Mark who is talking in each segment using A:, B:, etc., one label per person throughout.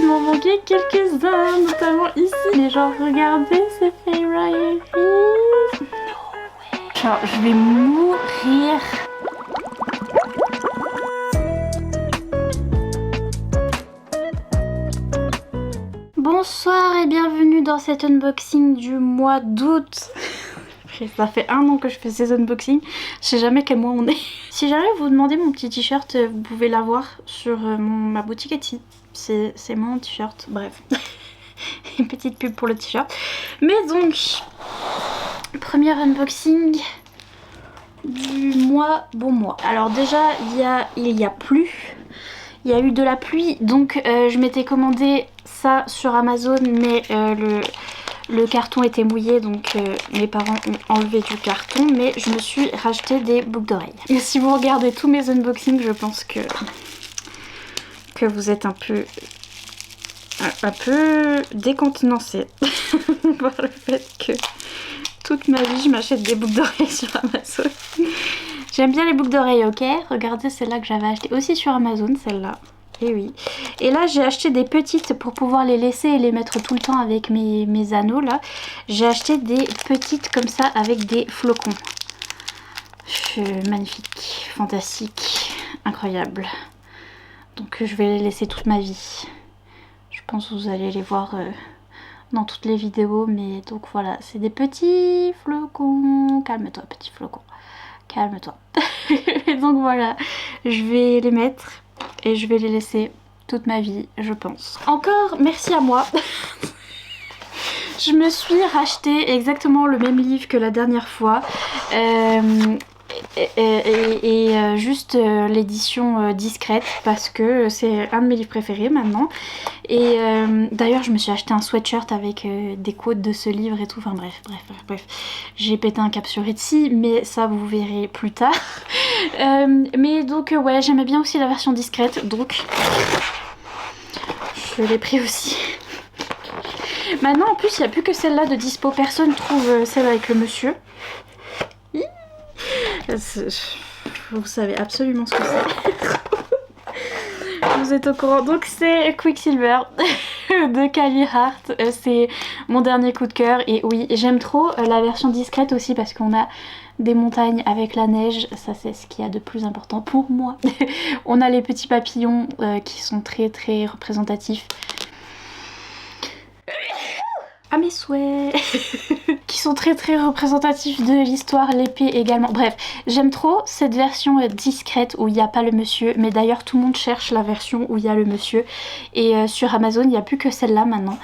A: m'en manquait quelques-uns, notamment ici. Mais genre, regardez, c'est Fairy. Genre, je vais mourir. Bonsoir et bienvenue dans cet unboxing du mois d'août. Ça fait 1 an que je fais ces unboxings, je sais jamais quel mois on est. Si jamais vous demandez mon petit t-shirt, vous pouvez l'avoir sur ma boutique Etsy. C'est mon t-shirt, bref. Une petite pub pour le t-shirt. Mais donc, premier unboxing du mois, bon mois. Alors déjà, il y a plu. Il y a eu de la pluie, donc je m'étais commandé ça sur Amazon, mais le carton était mouillé, donc mes parents ont enlevé du carton, mais je me suis racheté des boucles d'oreilles. Et si vous regardez tous mes unboxings, je pense que vous êtes un peu décontenancé par le fait que toute ma vie je m'achète des boucles d'oreilles sur Amazon. J'aime bien les boucles d'oreilles, ok. Regardez celle-là que j'avais achetée aussi sur Amazon, celle-là. Et oui. Et là j'ai acheté des petites pour pouvoir les laisser et les mettre tout le temps avec mes anneaux là. J'ai acheté des petites comme ça avec des flocons. Magnifique, fantastique, incroyable. Donc je vais les laisser toute ma vie. Je pense que vous allez les voir dans toutes les vidéos. Mais donc voilà, c'est des petits flocons. Calme-toi petit flocon. Calme-toi. Et donc voilà, je vais les mettre et je vais les laisser toute ma vie, je pense. Encore merci à moi. Je me suis racheté exactement le même livre que la dernière fois. Juste l'édition discrète parce que c'est un de mes livres préférés maintenant. Et d'ailleurs je me suis acheté un sweatshirt avec des quotes de ce livre et tout. Enfin bref. J'ai pété un cap sur Etsy, mais ça vous verrez plus tard. Mais donc ouais, j'aimais bien aussi la version discrète, donc je l'ai pris aussi. Maintenant en plus il n'y a plus que celle-là de dispo. Personne trouve celle avec le monsieur. Vous savez absolument ce que c'est. Vous êtes au courant. Donc c'est Quicksilver de Kali Hart. C'est mon dernier coup de cœur. Et oui, j'aime trop la version discrète aussi parce qu'on a des montagnes avec la neige. Ça c'est ce qu'il y a de plus important pour moi. On a les petits papillons qui sont très représentatifs. À mes souhaits. Qui sont très représentatifs de l'histoire, l'épée également. Bref, j'aime trop cette version discrète où il n'y a pas le monsieur. Mais d'ailleurs tout le monde cherche la version où il y a le monsieur. Et sur Amazon il n'y a plus que celle-là maintenant.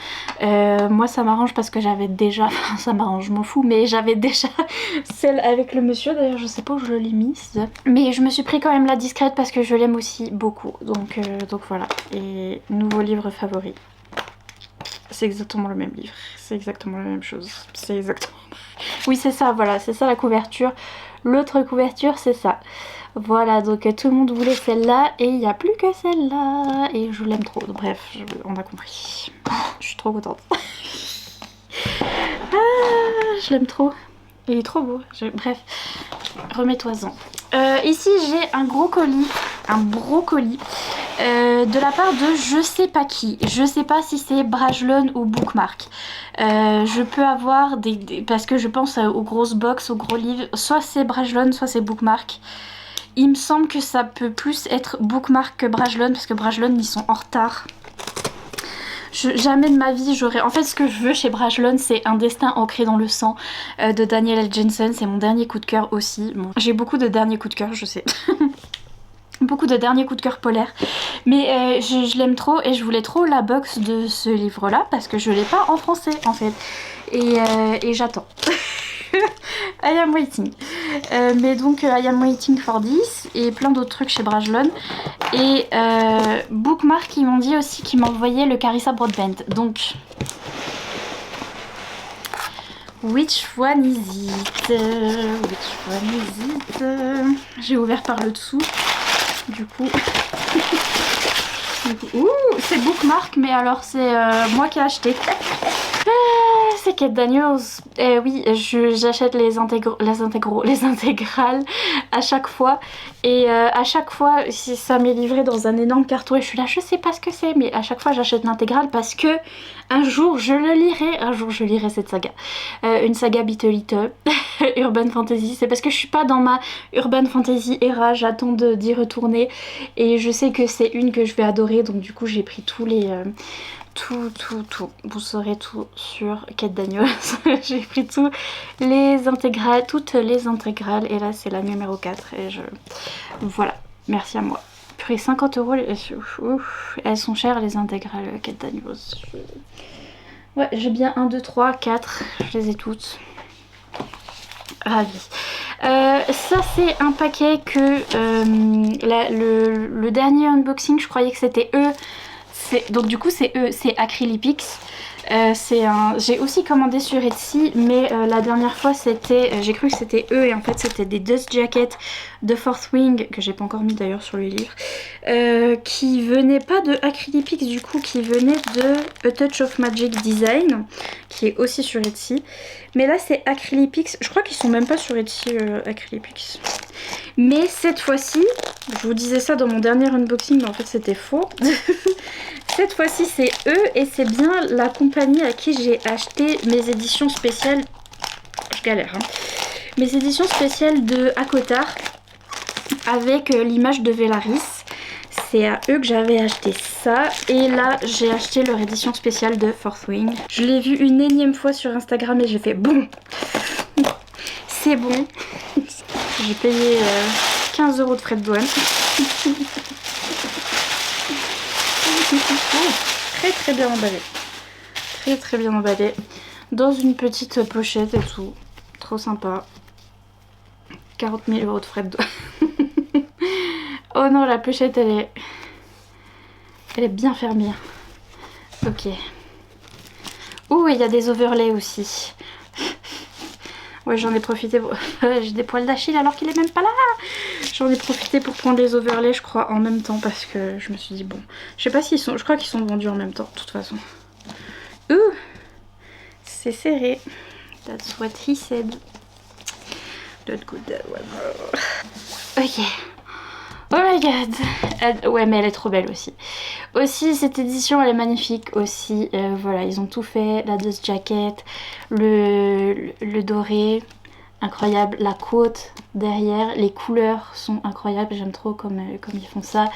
A: Moi ça m'arrange parce que j'avais déjà... Enfin ça m'arrange, je m'en fous. Mais j'avais déjà celle avec le monsieur. D'ailleurs je sais pas où je l'ai mise. Mais je me suis pris quand même la discrète parce que je l'aime aussi beaucoup. Donc voilà. Et nouveau livre favori. C'est exactement le même livre, c'est exactement la même chose, c'est exactement... Oui c'est ça, voilà, c'est ça la couverture. L'autre couverture c'est ça. Voilà, donc tout le monde voulait celle-là et il n'y a plus que celle-là. Et je l'aime trop, bref, on a compris. Je suis trop contente. Je l'aime trop. Il est trop beau, bref, remets-toi-en. Ici j'ai un gros colis, un brocoli de la part de je sais pas qui. Je sais pas si c'est Brajlon ou Bookmark. Je peux avoir parce que je pense aux grosses box, aux gros livres. Soit c'est Brajlon, soit c'est Bookmark. Il me semble que ça peut plus être Bookmark que Brajlon parce que Brajlon ils sont en retard. Jamais de ma vie j'aurais... En fait ce que je veux chez Brajlon c'est un destin ancré dans le sang de Daniel L. Jensen. C'est mon dernier coup de cœur aussi. Bon, j'ai beaucoup de derniers coups de cœur, je sais. Beaucoup de derniers coups de cœur polaires. Mais je l'aime trop et je voulais trop la box de ce livre là parce que je l'ai pas en français en fait. Et j'attends. I am waiting. Mais donc I am waiting for this et plein d'autres trucs chez Brajlon. Et Bookmark ils m'ont dit aussi qu'ils m'envoyaient le Carissa Broadbent. Donc which one is it? Which one is it? J'ai ouvert par le dessous. Du coup ouh, c'est Bookmark mais alors c'est moi qui ai acheté. C'est Kate Daniels. Oui, j'achète les intégrales à chaque fois. Et à chaque fois, ça m'est livré dans un énorme carton et je suis là, je sais pas ce que c'est, mais à chaque fois j'achète l'intégrale parce que un jour je le lirai, un jour je lirai cette saga. Une saga Beat a Little, Urban Fantasy, c'est parce que je suis pas dans ma Urban Fantasy era, j'attends d'y retourner et je sais que c'est une que je vais adorer, donc du coup j'ai pris tous les... tout. Vous saurez tout sur Kate Daniels. J'ai pris toutes les intégrales. Et là, c'est la numéro 4. Et voilà, merci à moi. Purée, 50 €. Ouf, elles sont chères, les intégrales Kate Daniels. Ouais, j'ai bien 1, 2, 3, 4. Je les ai toutes. Ravie. Ça, c'est un paquet que le dernier unboxing, je croyais que c'était eux. Donc du coup c'est eux, c'est Acrylipix. J'ai aussi commandé sur Etsy, mais la dernière fois c'était, j'ai cru que c'était eux et en fait c'était des dust jackets de Fourth Wing que j'ai pas encore mis d'ailleurs sur le livre, qui venaient pas de Acrylipix du coup, qui venaient de A Touch of Magic Design, qui est aussi sur Etsy. Mais là c'est Acrylipix, je crois qu'ils sont même pas sur Etsy Acrylipix. Mais cette fois-ci, je vous disais ça dans mon dernier unboxing, mais en fait c'était faux. Cette fois-ci c'est eux et c'est bien la compagnie à qui j'ai acheté mes éditions spéciales. Je galère hein. Mes éditions spéciales de Akotar avec l'image de Velaris. C'est à eux que j'avais acheté ça. Et là j'ai acheté leur édition spéciale de Fourth Wing. Je l'ai vu une énième fois sur Instagram et j'ai fait bon. C'est bon. J'ai payé 15 € de frais de douane. Très bien emballé. Très bien emballé. Dans une petite pochette et tout. Trop sympa. 40 000 € de frais de douane. Oh non, la pochette elle est bien fermée. Ok. Ouh, il y a des overlays aussi. Ouais, j'en ai profité pour... J'ai des poils d'Achille alors qu'il est même pas là. J'en ai profité pour prendre les overlays, je crois, en même temps parce que je me suis dit, bon... Je sais pas s'ils sont... Je crois qu'ils sont vendus en même temps, de toute façon. Ouh, c'est serré. That's what he said. Not good, that one. Ok. Oh my god. Ouais, mais elle est trop belle aussi. Aussi, cette édition, elle est magnifique aussi. Voilà, ils ont tout fait. La dust jacket, le doré, incroyable. La côte derrière, les couleurs sont incroyables. J'aime trop comme ils font ça.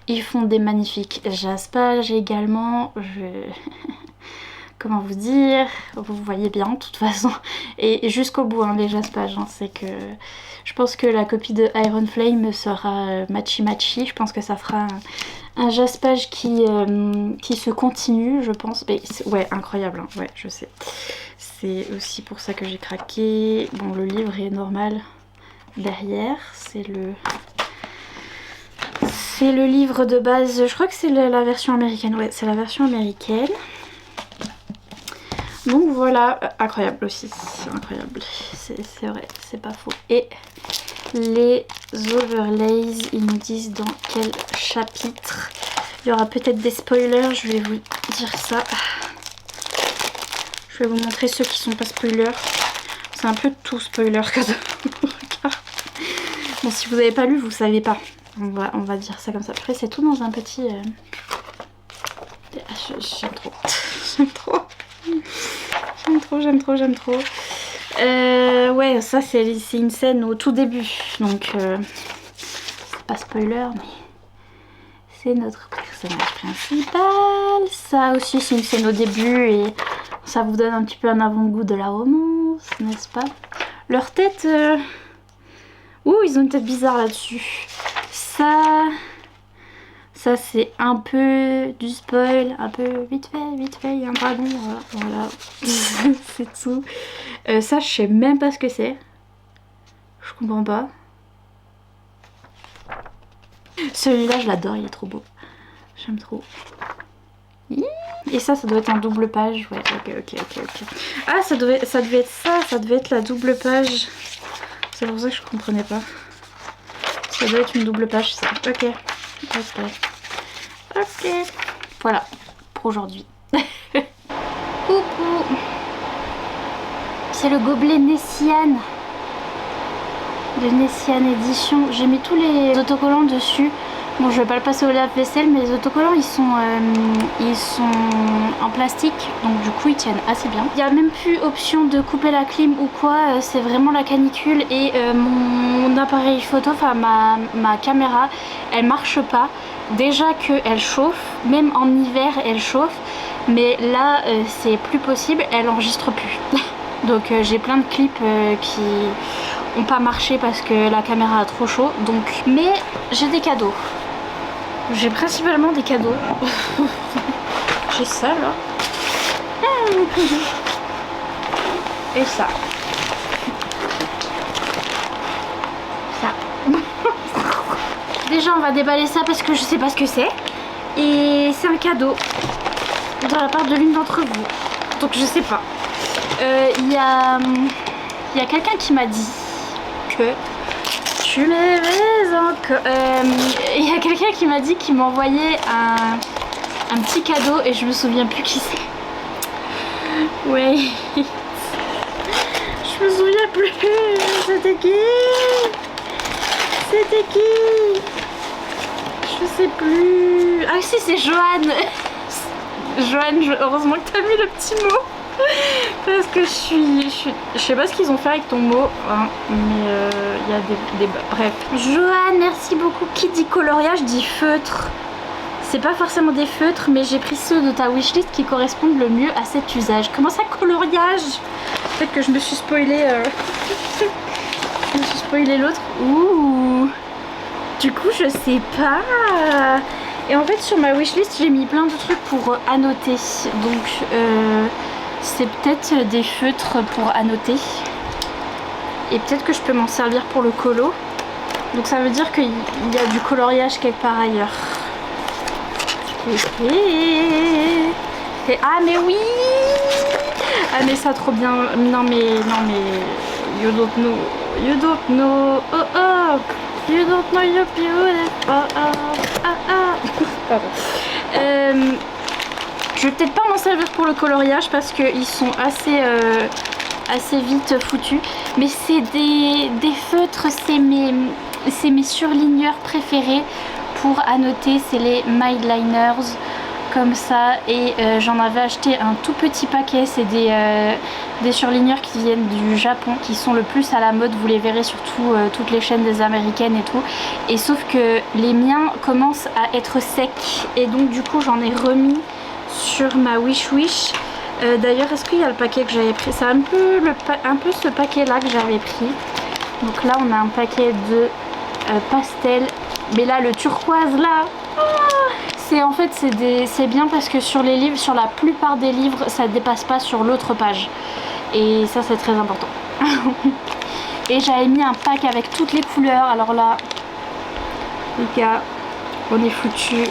A: Ils font des magnifiques jaspages également. Comment vous dire, vous voyez bien de toute façon, et jusqu'au bout hein, les jaspages, hein, c'est que je pense que la copie de Iron Flame sera matchy, je pense que ça fera un jaspage qui se continue, je pense, mais ouais, incroyable, hein, ouais, je sais, c'est aussi pour ça que j'ai craqué. Bon, le livre est normal derrière, c'est le livre de base, je crois que c'est la version américaine, ouais, c'est la version américaine. Donc voilà, incroyable aussi, incroyable, c'est vrai, c'est pas faux. Et les overlays, ils nous disent dans quel chapitre. Il y aura peut-être des spoilers, je vais vous dire ça. Je vais vous montrer ceux qui sont pas spoilers. C'est un peu tout spoiler quand on regarde. Bon, si vous n'avez pas lu, vous savez pas. On va dire ça comme ça. Après, c'est tout dans un petit... J'aime trop. J'aime trop. Ouais, ça c'est une scène au tout début. Donc, c'est pas spoiler, mais c'est notre personnage principal. Ça aussi, c'est une scène au début et ça vous donne un petit peu un avant-goût de la romance, n'est-ce pas? Leur tête... Ouh, ils ont une tête bizarre là-dessus. Ça c'est un peu du spoil, un peu vite fait, il y a un dragon, voilà. C'est tout. Ça je sais même pas ce que c'est. Je comprends pas. Celui-là je l'adore, il est trop beau. J'aime trop. Et ça doit être un double page, ouais, ok. Ah, ça devait être ça devait être la double page. C'est pour ça que je comprenais pas. Ça doit être une double page ça, ok. Voilà, pour aujourd'hui. Coucou. C'est le gobelet Nessian. de Nessian Edition. J'ai mis tous les autocollants dessus. Bon, je vais pas le passer au lave-vaisselle, mais les autocollants ils sont en plastique, donc du coup ils tiennent assez bien. Il n'y a même plus option de couper la clim ou quoi, c'est vraiment la canicule et mon appareil photo, enfin ma caméra, elle marche pas. Déjà qu'elle chauffe, même en hiver elle chauffe, mais là c'est plus possible, elle enregistre plus. Donc j'ai plein de clips qui ont pas marché parce que la caméra a trop chaud. Donc, mais j'ai des cadeaux. J'ai principalement des cadeaux. J'ai ça là. Et ça. Ça. Déjà on va déballer ça parce que je sais pas ce que c'est. Et c'est un cadeau de la part de l'une d'entre vous. Donc je sais pas. Il y a quelqu'un qui m'a dit que tu m'aimais encore. Il y a quelqu'un qui m'a dit qu'il m'envoyait un petit cadeau et je me souviens plus qui c'est. Ouais. Je me souviens plus. C'était qui? C'était qui? Je sais plus. Ah si, c'est Joanne. Joanne, heureusement que t'as mis le petit mot. Parce que je sais pas ce qu'ils ont fait avec ton mot, hein, mais il y a des... Bref. Joanne, merci beaucoup. Qui dit coloriage dit feutre. C'est pas forcément des feutres, mais j'ai pris ceux de ta wishlist qui correspondent le mieux à cet usage. Comment ça, coloriage? Peut-être que je me suis spoilé. Je me suis spoilé l'autre. Ouh. Du coup, je sais pas. Et en fait, sur ma wishlist, j'ai mis plein de trucs pour annoter. Donc, c'est peut-être des feutres pour annoter. Et peut-être que je peux m'en servir pour le colo. Donc ça veut dire qu'il y a du coloriage quelque part ailleurs. Ah mais oui. Ah mais ça trop bien. Non mais you don't know. You don't know. Oh oh. You don't know you're beautiful. Oh oh. Ah ah. Pardon. Je vais peut-être pas m'en servir pour le coloriage parce qu'ils sont assez vite foutus. Mais c'est des feutres, c'est mes surligneurs préférés pour annoter. C'est les Mildliners comme ça. Et j'en avais acheté un tout petit paquet. C'est des surligneurs qui viennent du Japon, qui sont le plus à la mode. Vous les verrez sur toutes les chaînes des américaines et tout. Et sauf que les miens commencent à être secs. Et donc du coup j'en ai remis sur ma wish. D'ailleurs, est-ce qu'il y a le paquet que j'avais pris? C'est un peu ce paquet là que j'avais pris. Donc là on a un paquet de pastel, mais là le turquoise là, c'est en fait c'est bien parce que sur les livres, sur la plupart des livres, ça dépasse pas sur l'autre page. Et ça c'est très important. Et j'avais mis un pack avec toutes les couleurs. Alors là, les gars, on est foutus,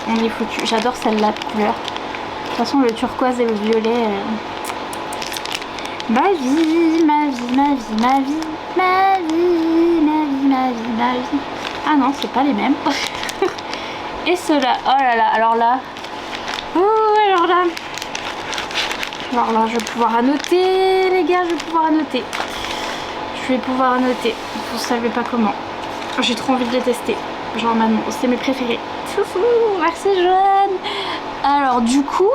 A: J'adore celle-là de couleur. De toute façon le turquoise et le violet, ma vie, ma vie, ma vie, ma vie, ma vie, ma vie, ma vie, ma vie. Ah non, c'est pas les mêmes. Et ceux-là, oh là là, alors là, je vais pouvoir annoter, les gars, je vais pouvoir annoter. Vous savez pas comment. J'ai trop envie de les tester. Genre maintenant, c'est mes préférés. Merci Joanne. Alors du coup,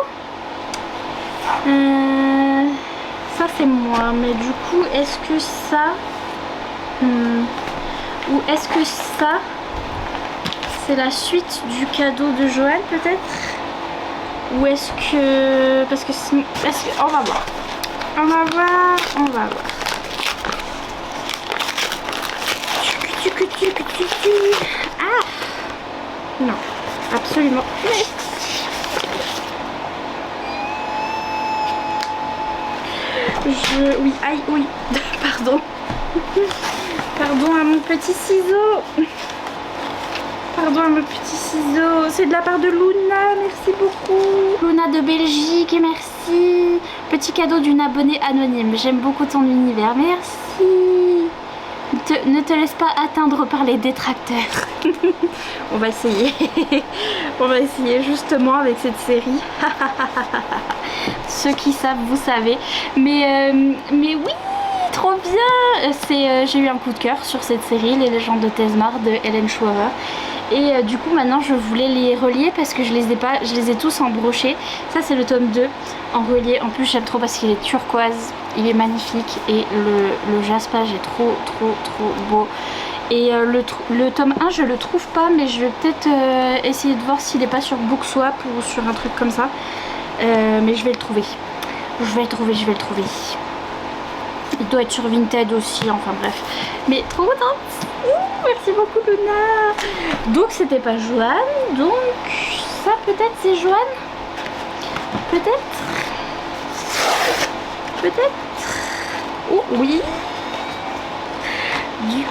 A: ça c'est moi, mais du coup est-ce que ça ou est-ce que ça c'est la suite du cadeau de Joanne peut-être, ou est-ce que parce que on va voir. Ah non, absolument. Oui, aïe, oui, pardon. Pardon à mon petit ciseau. C'est de la part de Luna, merci beaucoup. Luna de Belgique, merci. Petit cadeau d'une abonnée anonyme. J'aime beaucoup ton univers, merci. Ne te laisse pas atteindre par les détracteurs. On va essayer. On va essayer justement avec cette série. Ceux qui savent, vous savez. Mais oui, Trop bien. J'ai eu un coup de cœur sur cette série, Les légendes de Tezmar de Hélène Schauer. Et du coup maintenant je voulais les relier parce que je les ai tous en brochet. Ça c'est le tome 2 en relié. En plus j'aime trop parce qu'il est turquoise, il est magnifique et le jaspage est trop beau. Et le tome 1 je le trouve pas, mais je vais peut-être essayer de voir s'il est pas sur Bookswap ou sur un truc comme ça. Mais je vais le trouver. Je vais le trouver. Il doit être sur Vinted aussi, enfin bref. Mais trop contente. Merci beaucoup Luna. Donc c'était pas Joanne, donc ça peut-être c'est Joanne. Peut-être. Oh oui. Du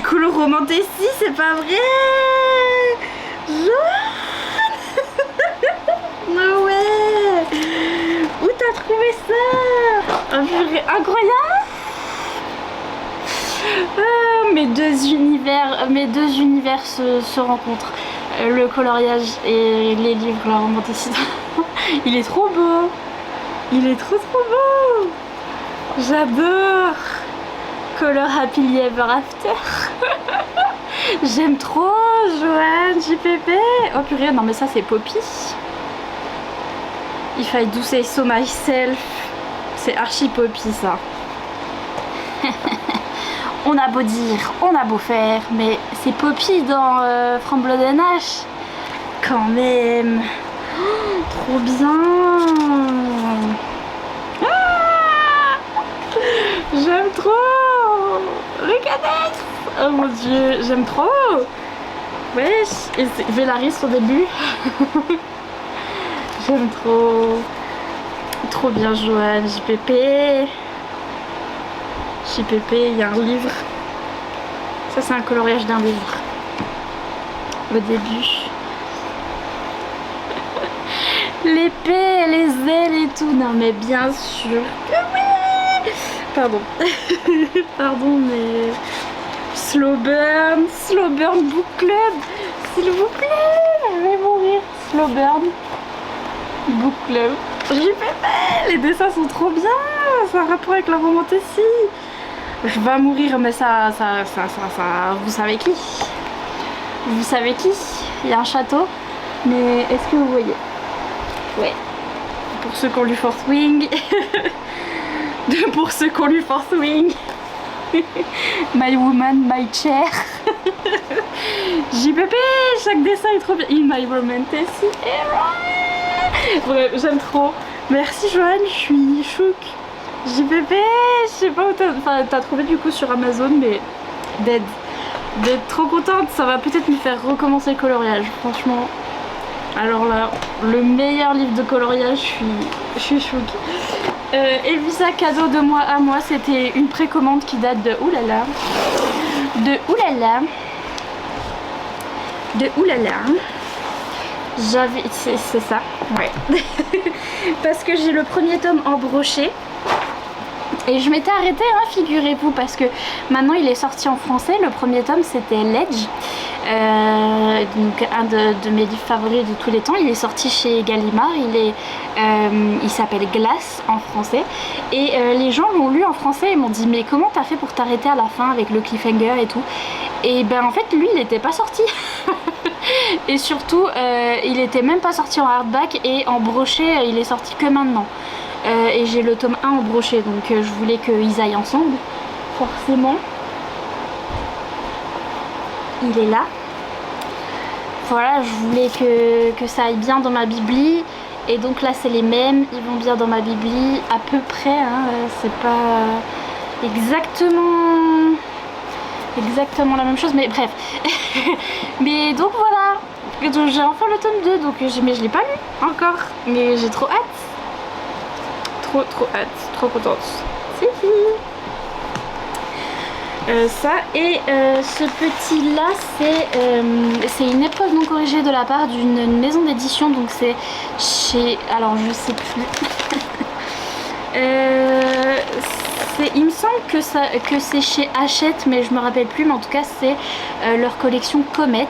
A: colo romantécie, c'est pas vrai. Joanne. No way. Où t'as trouvé ça? Incroyable. Mes deux univers se rencontrent. Le coloriage et les livres, la romanticité. Il est trop beau. Il est trop beau. J'adore. Color Happily Ever After. J'aime trop Joanne, JPP. Oh purée, non mais ça c'est Poppy. If I do say so myself. C'est archi Poppy ça. On a beau dire, on a beau faire, mais c'est Poppy dans From Blood and Ash. Quand même. Oh, trop bien. Ah, j'aime trop. Regardez. Oh mon dieu, j'aime trop. Wesh. Et Vélaris au début. J'aime trop. Trop bien Joanne, JPP. JPP, il y a un livre. Ça c'est un coloriage d'un livre. Au début. L'épée, les ailes et tout. Non mais bien sûr que oui. Pardon. Pardon mais... Slow Burn Book Club. S'il vous plaît. Je vais mourir. Slow Burn Book Club. JPP. Les dessins sont trop bien. Ça a un rapport avec la romantécie. Je vais mourir, mais ça, vous savez qui? Vous savez qui? Il y a un château, mais est-ce que vous voyez? Ouais. Pour ceux qui ont lu Fourth Wing. Pour ceux qui ont lu Fourth Wing. My Woman, My Chair. JPP, chaque dessin est trop bien. In My Romantasy Era. Bref, j'aime trop. Merci Joanne, je suis chouque. JPP, je sais pas où t'as trouvé du coup sur Amazon, mais d'être trop contente, ça va peut-être me faire recommencer le coloriage, franchement. Alors là, le meilleur livre de coloriage, je suis chouque. Et puis ça, cadeau de moi à moi, c'était une précommande qui date de oulala. J'avais... c'est ça, ouais. Parce que j'ai le premier tome en brochet. Et je m'étais arrêtée, hein, figurez-vous, parce que maintenant il est sorti en français. Le premier tome c'était Ledge, donc un de mes livres favoris de tous les temps. Il est sorti chez Gallimard, il s'appelle Glace en français. Et les gens l'ont lu en français et m'ont dit mais comment t'as fait pour t'arrêter à la fin avec le cliffhanger et tout? Et ben en fait lui il n'était pas sorti. Et surtout il était même pas sorti en hardback, et en brochet il est sorti que maintenant. Et j'ai le tome 1 en brochet, donc je voulais qu'ils aillent ensemble, forcément. Il est là. Voilà, je voulais que ça aille bien dans ma bibli. Et donc là c'est les mêmes, ils vont bien dans ma bibli à peu près, hein, c'est pas exactement la même chose, mais bref. Mais donc voilà, j'ai enfin le tome 2, donc, mais je l'ai pas lu encore, mais j'ai trop hâte. Trop hâte, trop contente. Si. Ça et ce petit là c'est une épreuve non corrigée de la part d'une maison d'édition, donc c'est chez, alors je sais plus. il me semble que c'est chez Hachette, mais je me rappelle plus, mais en tout cas c'est leur collection Comet,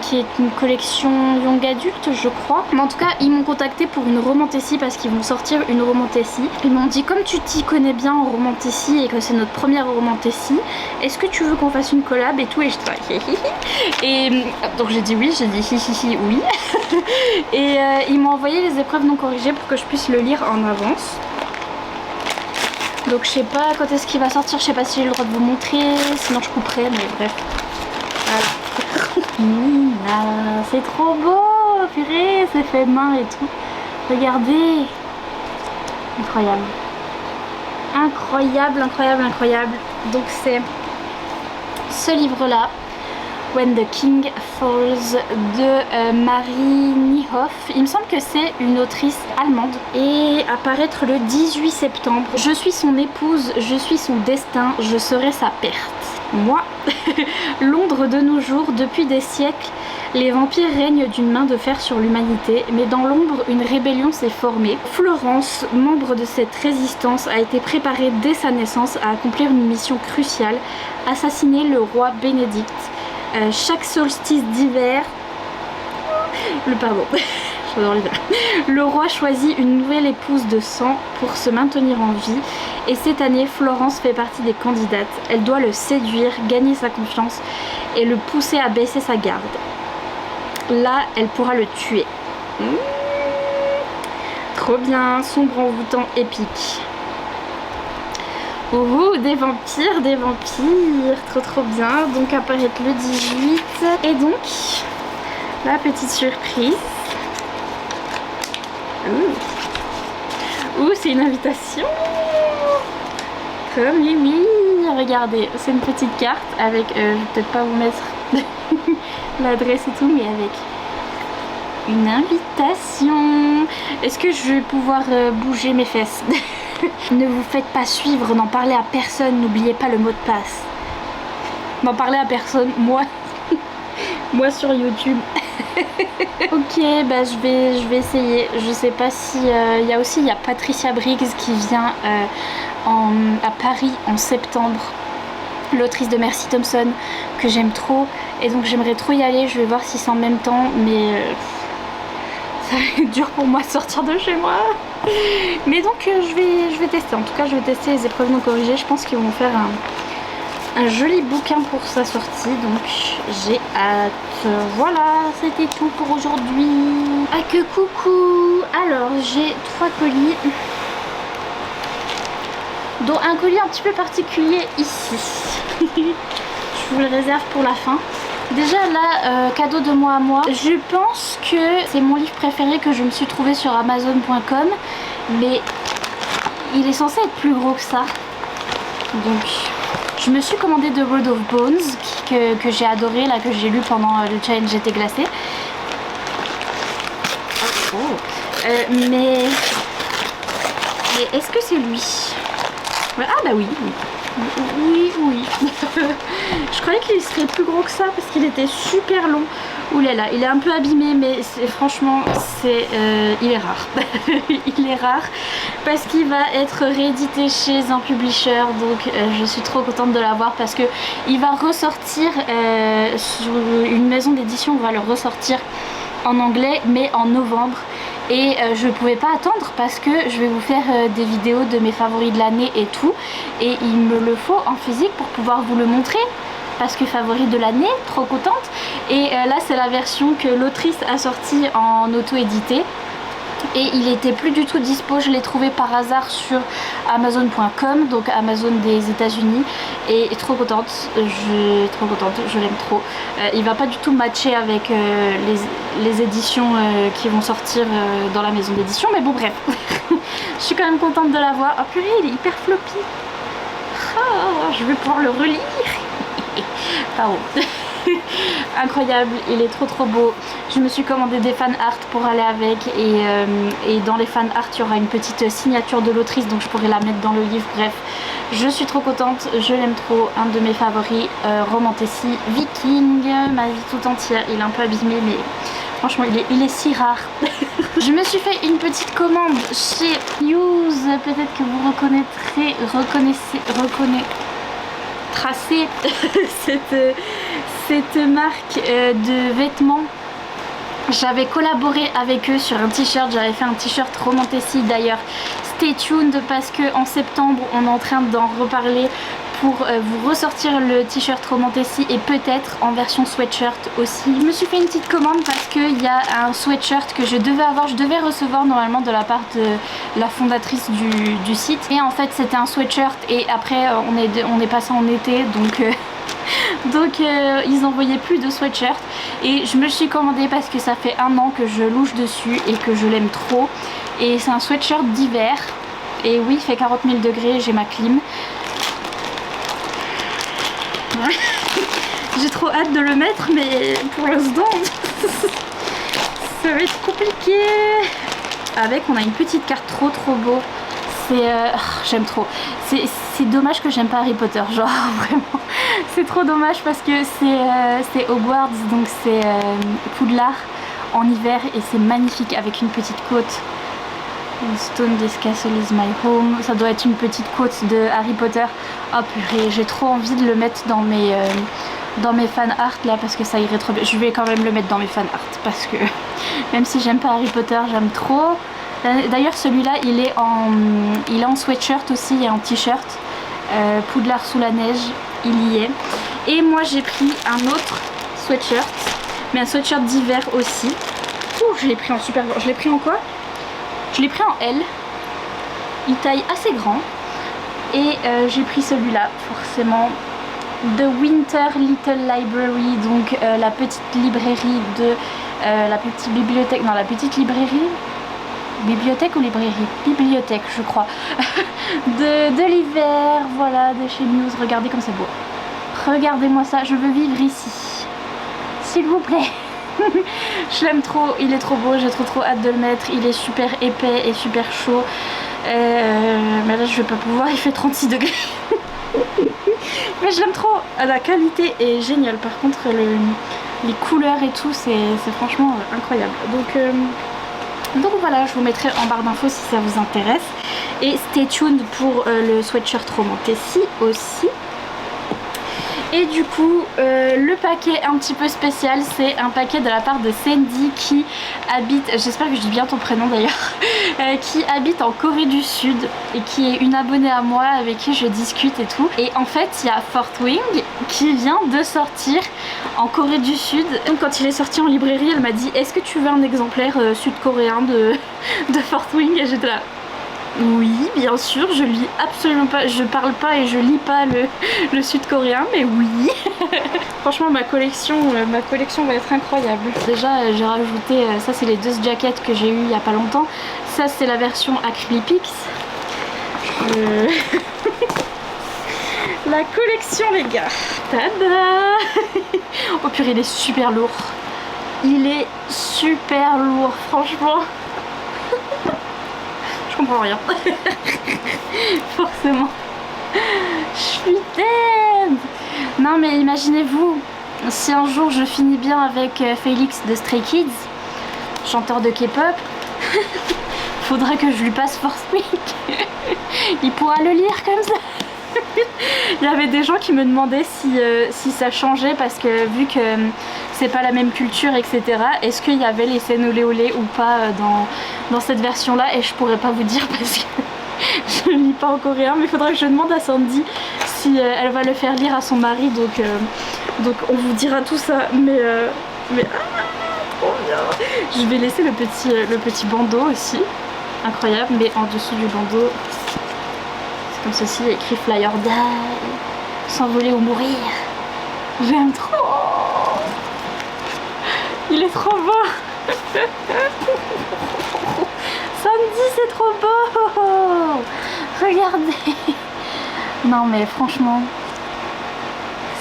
A: qui est une collection young adulte je crois. Mais en tout cas ils m'ont contacté pour une romantessie parce qu'ils vont sortir une romantessie. Ils m'ont dit comme tu t'y connais bien en romantessie et que c'est notre première romantessie, est-ce que tu veux qu'on fasse une collab et tout, et je et donc j'ai dit oui, j'ai dit hi oui. Et ils m'ont envoyé les épreuves non corrigées pour que je puisse le lire en avance. Donc je sais pas quand est-ce qu'il va sortir, je sais pas si j'ai le droit de vous montrer, sinon je couperai, mais bref. Voilà. Nina, c'est trop beau, purée, c'est fait main et tout. Regardez. Incroyable. Incroyable, incroyable, incroyable. Donc c'est ce livre-là, When the King Falls, de Marie Niehoff. Il me semble que c'est une autrice allemande et à paraître le 18 septembre. Je suis son épouse, je suis son destin, je serai sa perte. Moi, Londres de nos jours, depuis des siècles, les vampires règnent d'une main de fer sur l'humanité, mais dans l'ombre, une rébellion s'est formée. Florence, membre de cette résistance, a été préparée dès sa naissance à accomplir une mission cruciale, assassiner le roi Bénédicte. Chaque solstice d'hiver, le roi choisit une nouvelle épouse de sang pour se maintenir en vie, et cette année Florence fait partie des candidates. Elle doit le séduire, gagner sa confiance et le pousser à baisser sa garde. Là, elle pourra le tuer. Trop bien, sombre, envoûtant, épique. Ouh, des vampires, trop bien. Donc apparaître le 18. Et donc, la petite surprise. Ouh, c'est une invitation. Comme oui, regardez, c'est une petite carte avec, je vais peut-être pas vous mettre l'adresse et tout, mais avec une invitation. Est-ce que je vais pouvoir bouger mes fesses? Ne vous faites pas suivre, n'en parlez à personne, n'oubliez pas le mot de passe. N'en parlez à personne, moi moi sur YouTube. Ok, bah je vais essayer. Je sais pas si il y a Patricia Briggs qui vient à Paris en septembre, l'autrice de Mercy Thompson, que j'aime trop, et donc j'aimerais trop y aller. Je vais voir si c'est en même temps, mais ça va être dur pour moi de sortir de chez moi. Mais donc je vais tester. En tout cas, je vais tester les épreuves non corrigées. Je pense qu'ils vont faire un joli bouquin pour sa sortie, donc j'ai hâte. Voilà, c'était tout pour aujourd'hui. Ah que coucou. Alors j'ai 3 colis, dont un colis un petit peu particulier ici. Je vous le réserve pour la fin. Déjà là, cadeau de moi à moi, je pense que c'est mon livre préféré que je me suis trouvé sur Amazon.com, mais il est censé être plus gros que ça. Donc je me suis commandé The Road of Bones, que j'ai adoré, là, que j'ai lu pendant le challenge J'étais glacée. Mais est-ce que c'est lui? Ah bah oui. Oui. Je croyais qu'il serait plus gros que ça parce qu'il était super long. Ouh là là, il est un peu abîmé, mais franchement, il est rare. Il est rare parce qu'il va être réédité chez un publisher. Donc je suis trop contente de l'avoir parce que il va ressortir sur une maison d'édition, va le ressortir en anglais, mais en novembre. Et je pouvais pas attendre parce que je vais vous faire des vidéos de mes favoris de l'année et tout, et il me le faut en physique pour pouvoir vous le montrer, parce que favoris de l'année, trop contente. Et là c'est la version que l'autrice a sortie en auto-édité, et il était plus du tout dispo. Je l'ai trouvé par hasard sur Amazon.com, donc Amazon des États-Unis, et trop contente, je l'aime trop. Il va pas du tout matcher avec les éditions qui vont sortir dans la maison d'édition, mais bon bref. Je suis quand même contente de l'avoir. Oh purée, il est hyper floppy. Oh, je vais pouvoir le relire. Pardon. Incroyable, il est trop beau. Je me suis commandé des fan art pour aller avec, et dans les fan art il y aura une petite signature de l'autrice, donc je pourrai la mettre dans le livre. Bref, je suis trop contente, je l'aime trop. Un de mes favoris, Romantessie Viking, ma vie tout entière. Il est un peu abîmé, mais franchement il est si rare. Je me suis fait une petite commande chez Use, peut-être que vous tracez cette marque de vêtements. J'avais collaboré avec eux sur un t-shirt, j'avais fait un t-shirt Romantessi d'ailleurs. Stay tuned parce que en septembre on est en train d'en reparler pour vous ressortir le t-shirt Romantessi et peut-être en version sweatshirt aussi. Je me suis fait une petite commande parce qu'il y a un sweatshirt que je devais recevoir normalement de la part de la fondatrice du site. Et en fait c'était un sweatshirt et après on est passé en été donc ils envoyaient plus de sweatshirt et je me le suis commandé parce que ça fait 1 an que je louche dessus et que je l'aime trop. Et c'est un sweatshirt d'hiver et oui il fait 40 000 degrés, j'ai ma clim. J'ai trop hâte de le mettre mais pour l'instant ça va être compliqué. Avec on a une petite carte trop beau. C'est j'aime trop. C'est dommage que j'aime pas Harry Potter, genre vraiment. C'est trop dommage parce que c'est Hogwarts, donc c'est Poudlard en hiver et c'est magnifique avec une petite côte. Stone, this castle is my home. Ça doit être une petite côte de Harry Potter. Oh purée, j'ai trop envie de le mettre dans mes fan art là parce que ça irait trop bien. Je vais quand même le mettre dans mes fan art parce que même si j'aime pas Harry Potter, j'aime trop. D'ailleurs celui-là il est en sweatshirt aussi et en t-shirt. Poudlard sous la neige, il y est. Et moi j'ai pris un autre sweatshirt, mais un sweatshirt d'hiver aussi. Ouh, je l'ai pris en super grand. Je l'ai pris en quoi? Je l'ai pris en L. Il taille assez grand. Et j'ai pris celui-là, forcément. The Winter Little Library, donc la petite librairie de la petite bibliothèque. Non, la petite librairie. Bibliothèque ou librairie? Bibliothèque je crois. de l'hiver, voilà, de chez Muse. Regardez comme c'est beau. Regardez-moi ça, je veux vivre ici. S'il vous plaît. Je l'aime trop, il est trop beau, j'ai trop hâte de le mettre. Il est super épais et super chaud. Mais là je vais pas pouvoir, il fait 36 degrés. Mais je l'aime trop. La qualité est géniale. Par contre les couleurs et tout, c'est franchement incroyable. Donc voilà, je vous mettrai en barre d'infos si ça vous intéresse. Et stay tuned pour le sweatshirt Romantessi aussi. Et du coup, le paquet un petit peu spécial, c'est un paquet de la part de Sandy qui habite, j'espère que je dis bien ton prénom d'ailleurs, qui habite en Corée du Sud et qui est une abonnée à moi avec qui je discute et tout. Et en fait, il y a Fort Wing qui vient de sortir en Corée du Sud. Donc quand il est sorti en librairie, elle m'a dit est-ce que tu veux un exemplaire sud-coréen de Fort Wing? Et j'étais là. Oui, bien sûr, je lis absolument pas, je parle pas et je lis pas le sud-coréen, mais oui. Franchement, ma collection va être incroyable. Déjà, j'ai rajouté, ça c'est les 2 jackets que j'ai eu il y a pas longtemps. Ça c'est la version Acrylipix. La collection les gars. Tada. Oh purée, il est super lourd. Il est super lourd, franchement. Je comprends rien. Forcément. Je suis dead. Non mais imaginez-vous, si un jour je finis bien avec Félix de Stray Kids, chanteur de K-pop, faudra que je lui passe Force Week. Il pourra le lire comme ça. Il y avait des gens qui me demandaient si ça changeait parce que vu que c'est pas la même culture etc, est-ce qu'il y avait les scènes olé olé ou pas dans cette version là, et je pourrais pas vous dire parce que je lis pas en coréen, mais il faudra que je demande à Sandy si elle va le faire lire à son mari, donc on vous dira tout ça, mais trop bien. Je vais laisser le petit bandeau aussi, incroyable, mais en dessous du bandeau c'est comme ceci, écrit Fly or Die, s'envoler ou mourir. J'aime trop. Il est trop beau. Sandy, c'est trop beau. Regardez. Non mais franchement,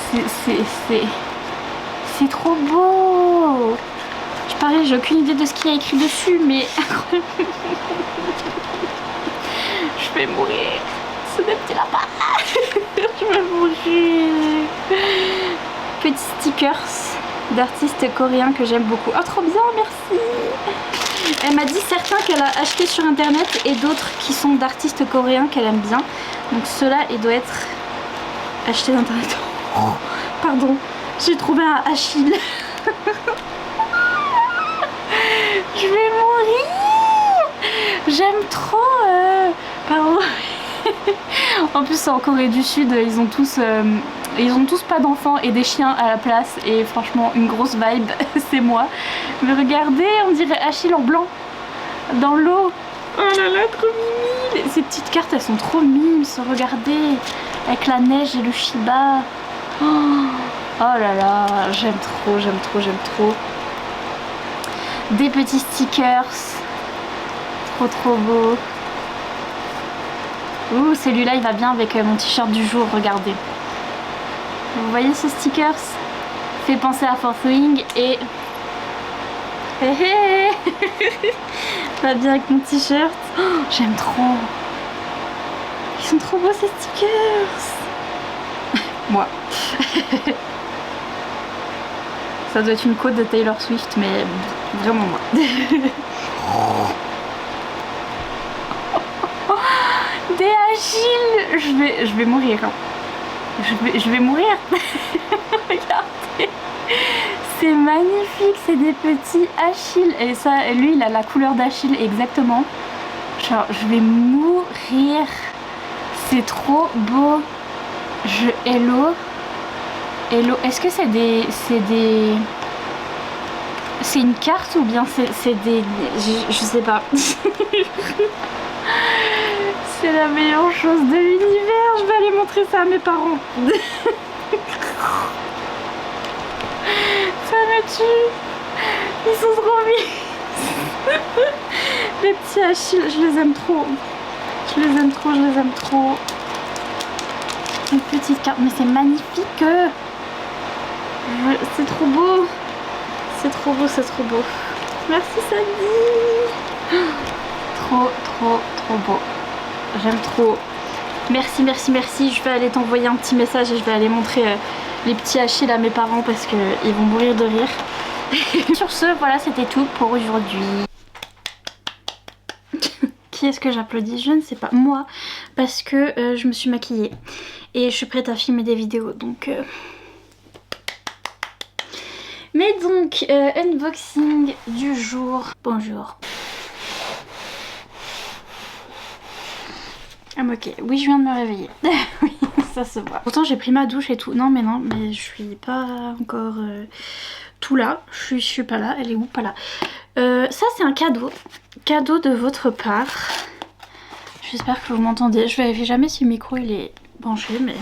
A: c'est trop beau. Pareil, j'ai aucune idée de ce qu'il y a écrit dessus, mais je vais mourir. C'est des petits lapins. Je vais mourir. Petits stickers d'artistes coréens que j'aime beaucoup. Oh trop bien, merci. Elle m'a dit certains qu'elle a acheté sur internet et d'autres qui sont d'artistes coréens qu'elle aime bien. Donc ceux-là, il doit être acheté d'internet. Oh, pardon, j'ai trouvé un Achille. Je vais mourir. J'aime trop. Pardon. En plus en Corée du Sud, ils ont tous pas d'enfants et des chiens à la place. Et franchement, une grosse vibe, c'est moi. Mais regardez, on dirait Achille en blanc dans l'eau. Oh là là, trop mimi. Ces petites cartes, elles sont trop mimes. Regardez, avec la neige et le Shiba. Oh là là, j'aime trop, j'aime trop, j'aime trop. Des petits stickers. Trop beau. Ouh, celui-là il va bien avec mon t-shirt du jour, regardez. Vous voyez ce stickers? Fait penser à Fourth Wing et... va bien avec mon t-shirt. Oh, j'aime trop. Ils sont trop beaux ces stickers. Moi. Ça doit être une quote de Taylor Swift, mais vraiment moi. Des Achilles. Je vais mourir. Hein. Je vais mourir. Regardez. C'est magnifique. C'est des petits Achilles. Et ça, lui, il a la couleur d'Achille exactement. Genre, je vais mourir. C'est trop beau. Hello. Est-ce que c'est c'est une carte ou bien c'est des... Je sais pas. C'est la meilleure chose de l'univers. Je vais aller montrer ça à mes parents. Ça me tue. Ils sont trop mignons. Les petits Achilles, je les aime trop. Je les aime trop. Une petite carte, mais c'est magnifique. C'est trop beau. C'est trop beau. Merci Sandy. Trop beau. J'aime trop. Merci. Je vais aller t'envoyer un petit message et je vais aller montrer les petits Achilles à mes parents parce qu'ils vont mourir de rire. Sur ce, voilà, c'était tout pour aujourd'hui. Qui est-ce que j'applaudis? Je ne sais pas. Moi, parce que je me suis maquillée et je suis prête à filmer des vidéos, donc... Mais donc, unboxing du jour. Bonjour. Ah ok, oui je viens de me réveiller. Oui, ça se voit. Pourtant j'ai pris ma douche et tout. Non mais je suis pas encore tout là. Je suis pas là. Elle est où? Pas là. Ça c'est un cadeau. Cadeau de votre part. J'espère que vous m'entendez. Je vérifie jamais si le micro il est branché, mais...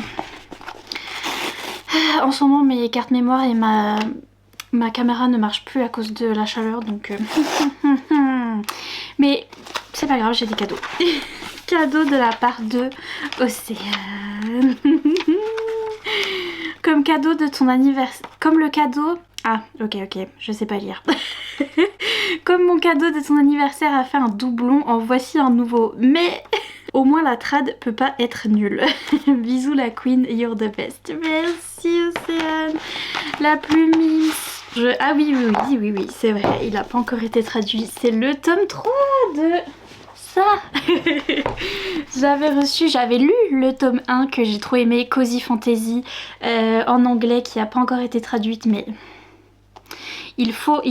A: En ce moment mes cartes mémoire et ma caméra ne marche plus à cause de la chaleur, donc... Mais c'est pas grave, j'ai des cadeaux. Cadeau de la part de Océane. Comme cadeau de ton anniversaire. Comme le cadeau... Ah, ok, je sais pas lire. Comme mon cadeau de ton anniversaire a fait un doublon, en voici un nouveau. Mais au moins la trad peut pas être nulle. Bisous la queen, you're the best. Merci Océane. La plus miss. Ah oui, c'est vrai, il a pas encore été traduit. C'est le tome 3 de... ça. J'avais lu le tome 1 que j'ai trop aimé, Cozy Fantasy, en anglais, qui a pas encore été traduite, mais il faut.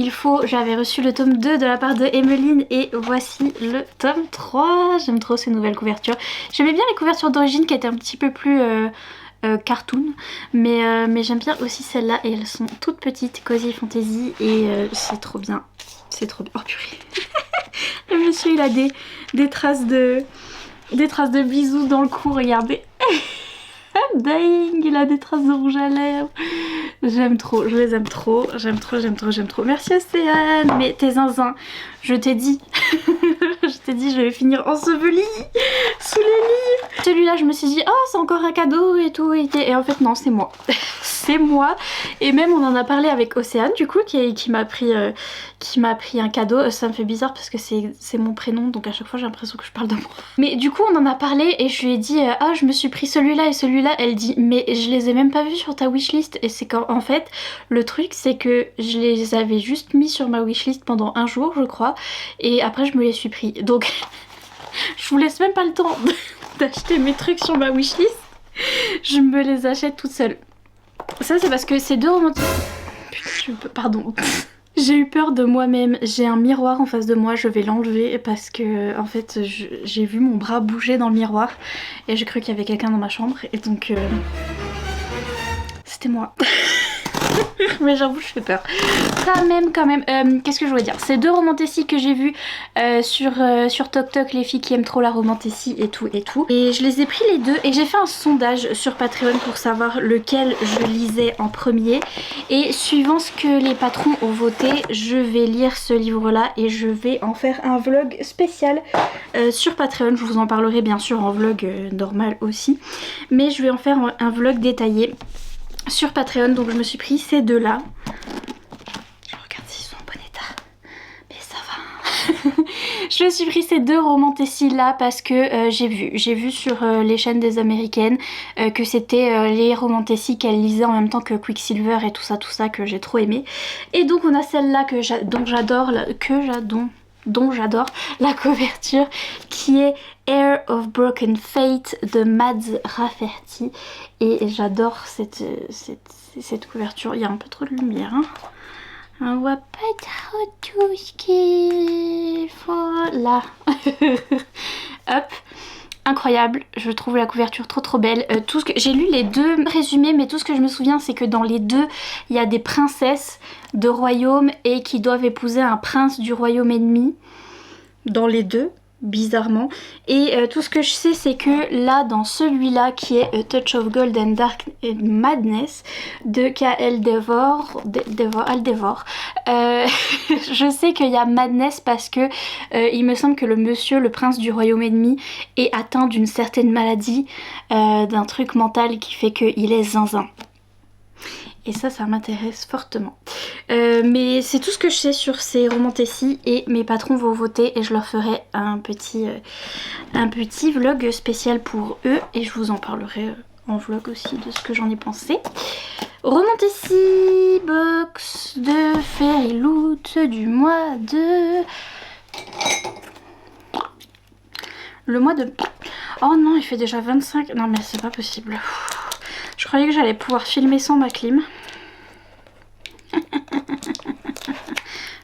A: J'avais reçu le tome 2 de la part de Emeline et voici le tome 3. J'aime trop ces nouvelles couvertures. J'aimais bien les couvertures d'origine qui étaient un petit peu plus cartoon, mais j'aime bien aussi celles-là et elles sont toutes petites, Cozy Fantasy, et c'est trop bien. C'est trop bien. Oh purée. Le monsieur il a des traces de bisous dans le cou, regardez. Dying, il a des traces de rouge à lèvres. J'aime trop, je les aime trop. J'aime trop. Merci Océane, mais t'es zinzin. Je t'ai dit. Je vais finir ensevelie sous les livres. Celui-là je me suis dit, oh c'est encore un cadeau et tout. Et en fait non, c'est moi. c'est moi. Et même on en a parlé avec Océane du coup qui m'a pris un cadeau. Ça me fait bizarre parce que c'est mon prénom, donc à chaque fois j'ai l'impression que je parle de moi. Mais du coup on en a parlé et je lui ai dit ah je me suis pris celui-là et celui-là. Elle dit mais je les ai même pas vus sur ta wishlist. Et c'est qu'en fait le truc c'est que je les avais juste mis sur ma wishlist pendant un jour je crois. Et après je me les suis pris. Donc je vous laisse même pas le temps d'acheter mes trucs sur ma wishlist. Je me les achète toute seule. Ça c'est parce que ces deux romantiques... Putain, pardon. J'ai eu peur de moi-même. J'ai un miroir en face de moi, je vais l'enlever parce que en fait j'ai vu mon bras bouger dans le miroir et j'ai cru qu'il y avait quelqu'un dans ma chambre et donc c'était moi. Mais j'avoue je fais peur. Quand même, qu'est-ce que je voulais dire? C'est deux romantécies que j'ai vues sur TokTok, les filles qui aiment trop la romantécie et tout. Et je les ai pris les deux et j'ai fait un sondage sur Patreon pour savoir lequel je lisais en premier. Et suivant ce que les patrons ont voté, je vais lire ce livre-là et je vais en faire un vlog spécial sur Patreon. Je vous en parlerai bien sûr en vlog normal aussi. Mais je vais en faire un vlog détaillé sur Patreon, donc je me suis pris ces deux là. Je regarde s'ils sont en bon état, mais ça va. Je me suis pris ces deux romantécies là parce que j'ai vu sur les chaînes des américaines que c'était les romantécies qu'elles lisaient en même temps que Quicksilver et tout ça que j'ai trop aimé. Et donc on a celle-là dont j'adore la couverture qui est Air of Broken Fate de Mads Rafferty et j'adore cette couverture. Il y a un peu trop de lumière hein. On voit pas trop tout ce qu'il faut là. Hop, incroyable, je trouve la couverture trop belle. J'ai lu les deux résumés mais tout ce que je me souviens c'est que dans les deux il y a des princesses de royaume et qui doivent épouser un prince du royaume ennemi dans les deux bizarrement. Et tout ce que je sais c'est que là dans celui-là qui est A Touch of Gold and Dark Madness de K.L. Aldevor, je sais qu'il y a Madness parce que il me semble que le prince du royaume ennemi est atteint d'une certaine maladie, d'un truc mental qui fait qu'il est zinzin. Et ça m'intéresse fortement. Mais c'est tout ce que je sais sur ces romantécies et mes patrons vont voter et je leur ferai un petit vlog spécial pour eux et je vous en parlerai en vlog aussi de ce que j'en ai pensé. Romantécie box de Fairy Loot du mois de... Le mois de... Oh non, il fait déjà 25... Non mais c'est pas possible. Je croyais que j'allais pouvoir filmer sans ma clim.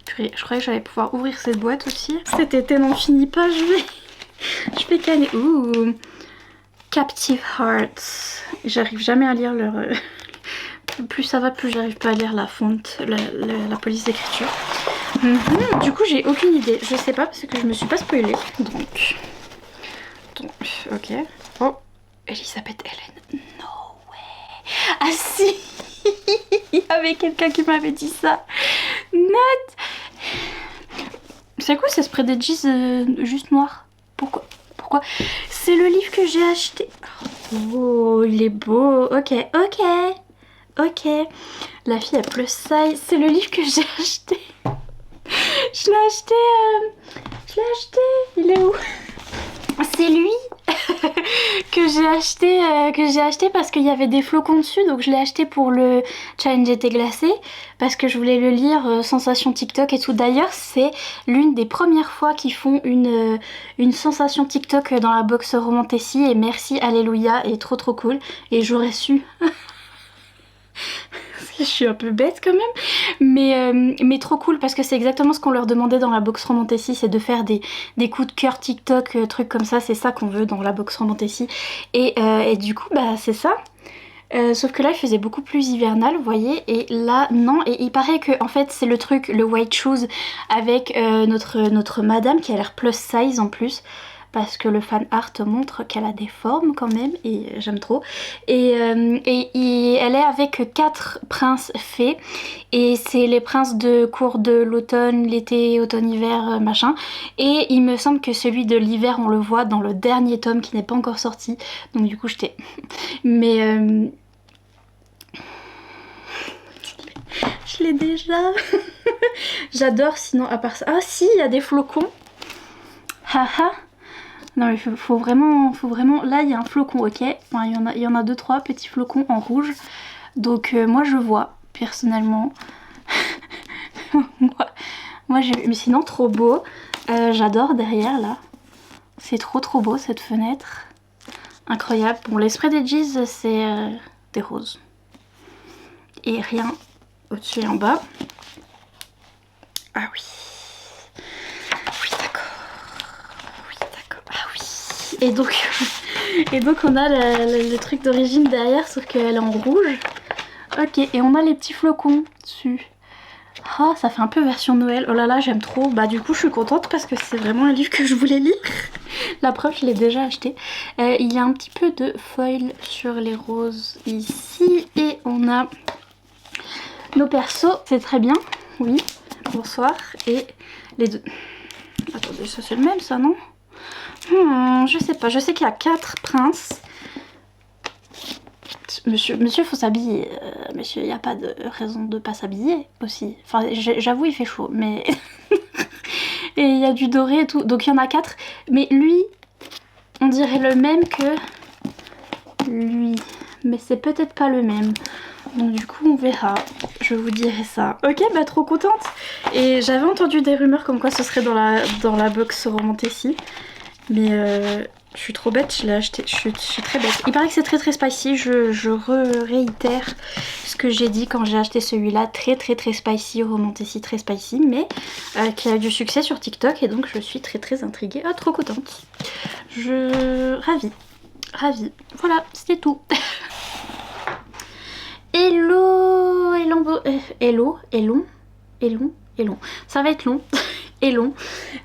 A: Purée, je croyais que j'allais pouvoir ouvrir cette boîte aussi. Cet été n'en finit pas, je vais canner. Ouh, Captive Hearts. J'arrive jamais à lire leur... Plus ça va, plus j'arrive pas à lire la fonte, la police d'écriture. Du coup, j'ai aucune idée. Je sais pas parce que je me suis pas spoilée. Donc, ok. Oh, Elisabeth Helen. No way. Ah si. Il y avait quelqu'un qui m'avait dit ça. Note. C'est quoi ce spray d'Edgis juste noir? Pourquoi C'est le livre que j'ai acheté. Oh, il est beau. Ok. La fille a plus size. C'est le livre que j'ai acheté. Je l'ai acheté. Il est où? C'est lui que j'ai acheté parce qu'il y avait des flocons dessus, donc je l'ai acheté pour le challenge été glacé parce que je voulais le lire, sensation TikTok et tout. D'ailleurs c'est l'une des premières fois qu'ils font une sensation TikTok dans la box romantécie et merci, alléluia, et trop cool. Et j'aurais su je suis un peu bête quand même, mais trop cool parce que c'est exactement ce qu'on leur demandait dans la box romantécie, c'est de faire des coups de cœur TikTok, trucs comme ça, c'est ça qu'on veut dans la box romantécie. Et du coup bah c'est ça. Sauf que là il faisait beaucoup plus hivernal, vous voyez, et là non, et il paraît que en fait c'est le truc, le white shoes avec notre madame qui a l'air plus size en plus. Parce que le fan art montre qu'elle a des formes quand même et j'aime trop. Et elle est avec 4 princes fées et c'est les princes de cour de l'automne, l'été, automne-hiver, machin. Et il me semble que celui de l'hiver on le voit dans le dernier tome qui n'est pas encore sorti. Donc du coup j'étais... Mais... Je l'ai déjà. J'adore sinon à part ça. Ah si, il y a des flocons. Haha. Non mais faut vraiment... Là il y a un flocon, ok. Enfin, il y en a 2-3 petits flocons en rouge. Donc moi je vois, personnellement. moi j'ai vu. Mais sinon trop beau. J'adore derrière là. C'est trop beau cette fenêtre. Incroyable. Bon, les sprays d'Edges c'est des roses. Et rien au-dessus et en bas. Ah oui. Oui d'accord. Ah oui. Et donc on a le truc d'origine derrière, sauf qu'elle est en rouge. Ok, et on a les petits flocons dessus. Ah, ça fait un peu version Noël. Oh là là, j'aime trop. Bah du coup, je suis contente parce que c'est vraiment un livre que je voulais lire. La preuve, je l'ai déjà acheté. Il y a un petit peu de foil sur les roses ici. Et on a nos persos. C'est très bien. Oui, bonsoir. Et les deux... Attendez, ça c'est le même ça, non? Je sais pas. Je sais qu'il y a 4 princes. Monsieur, faut s'habiller. Monsieur, il n'y a pas de raison de pas s'habiller aussi. Enfin, j'avoue, il fait chaud, mais... Et il y a du doré et tout. Donc il y en a 4. Mais lui, on dirait le même que lui. Mais c'est peut-être pas le même. Donc du coup, on verra. Je vous dirai ça. Ok, bah trop contente. Et j'avais entendu des rumeurs comme quoi ce serait dans la box Romantasy. Mais... je suis trop bête, je l'ai acheté, je suis très bête. Il paraît que c'est très spicy, je réitère ce que j'ai dit quand j'ai acheté celui-là. Très spicy, Romantasy très spicy, mais qui a eu du succès sur TikTok et donc je suis très intriguée. Ah, trop contente. Ravie. Voilà, c'était tout. Hello. Ça va être long. Et long.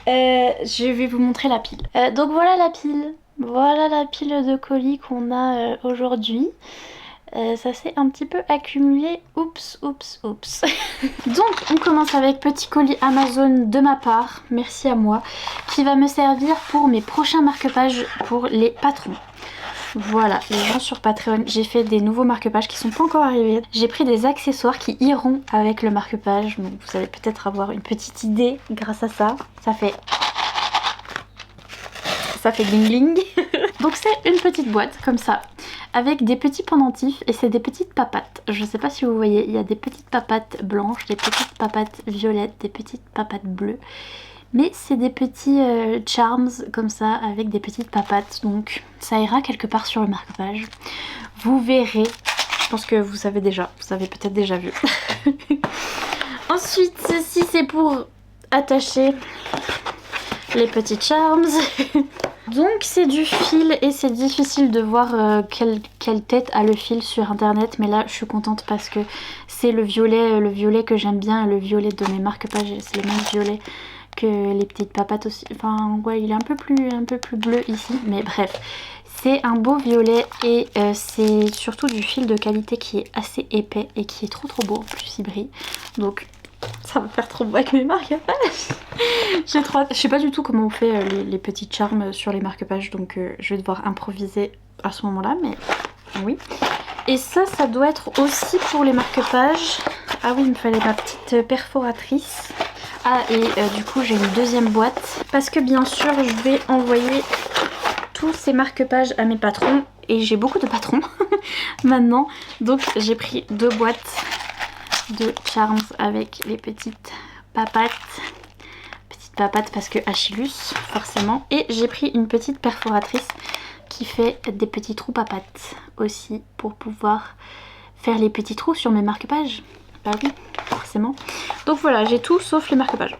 A: Je vais vous montrer la pile. Donc voilà la pile. Voilà la pile de colis qu'on a aujourd'hui. Ça s'est un petit peu accumulé. Oups. Donc on commence avec petit colis Amazon de ma part. Merci à moi. Qui va me servir pour mes prochains marque-pages pour les patrons. Voilà, les gens sur Patreon, j'ai fait des nouveaux marque-pages qui sont pas encore arrivés. J'ai pris des accessoires qui iront avec le marque-page. Donc vous allez peut-être avoir une petite idée grâce à ça. Ça fait bling bling. Donc c'est une petite boîte comme ça, avec des petits pendentifs et c'est des petites papates. Je sais pas si vous voyez, il y a des petites papates blanches, des petites papates violettes, des petites papates bleues. Mais c'est des petits charms comme ça avec des petites papates. Donc ça ira quelque part sur le marque-page. Vous verrez. Je pense que vous savez déjà. Vous avez peut-être déjà vu. Ensuite, ceci c'est pour attacher les petits charms. Donc c'est du fil et c'est difficile de voir quelle tête a le fil sur internet. Mais là je suis contente parce que c'est le violet que j'aime bien. Le violet de mes marque-pages, c'est le même violet que les petites papates aussi. Enfin ouais, il est un peu plus bleu ici, mais bref, c'est un beau violet et c'est surtout du fil de qualité qui est assez épais et qui est trop beau. En plus il brille, donc ça va faire trop beau avec mes marque-pages. J'ai trop hâte. Je sais pas du tout comment on fait les petits charms sur les marque-pages, donc je vais devoir improviser à ce moment là, mais oui. Et ça doit être aussi pour les marque-pages. Ah oui, il me fallait ma petite perforatrice. Ah et du coup j'ai une deuxième boîte parce que bien sûr je vais envoyer tous ces marque-pages à mes patrons et j'ai beaucoup de patrons maintenant, donc j'ai pris 2 boîtes de charms avec les petites papates parce que Achillus forcément, et j'ai pris une petite perforatrice qui fait des petits trous papates aussi pour pouvoir faire les petits trous sur mes marque-pages. Bah oui, forcément. Donc voilà, j'ai tout sauf les marque-pages.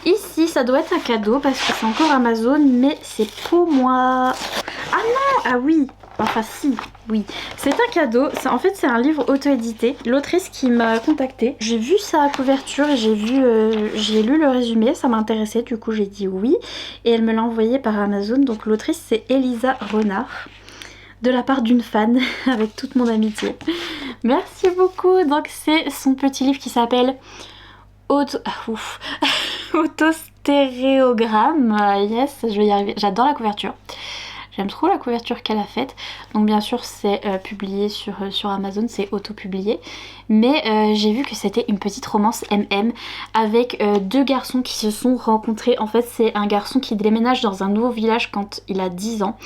A: Ici, ça doit être un cadeau parce que c'est encore Amazon, mais c'est pour moi. Ah non, ah oui. Enfin si, oui. C'est un cadeau. En fait, c'est un livre auto-édité. L'autrice qui m'a contactée, j'ai vu sa couverture et j'ai lu le résumé. Ça m'intéressait, du coup j'ai dit oui. Et elle me l'a envoyé par Amazon. Donc l'autrice, c'est Elisa Renard. De la part d'une fan, avec toute mon amitié. Merci beaucoup. Donc c'est son petit livre qui s'appelle Autostéréogramme. Yes, je vais y arriver. J'adore la couverture. J'aime trop la couverture qu'elle a faite. Donc bien sûr c'est publié sur Amazon, c'est auto-publié. Mais j'ai vu que c'était une petite romance MM avec deux garçons qui se sont rencontrés. En fait c'est un garçon qui déménage dans un nouveau village quand il a 10 ans.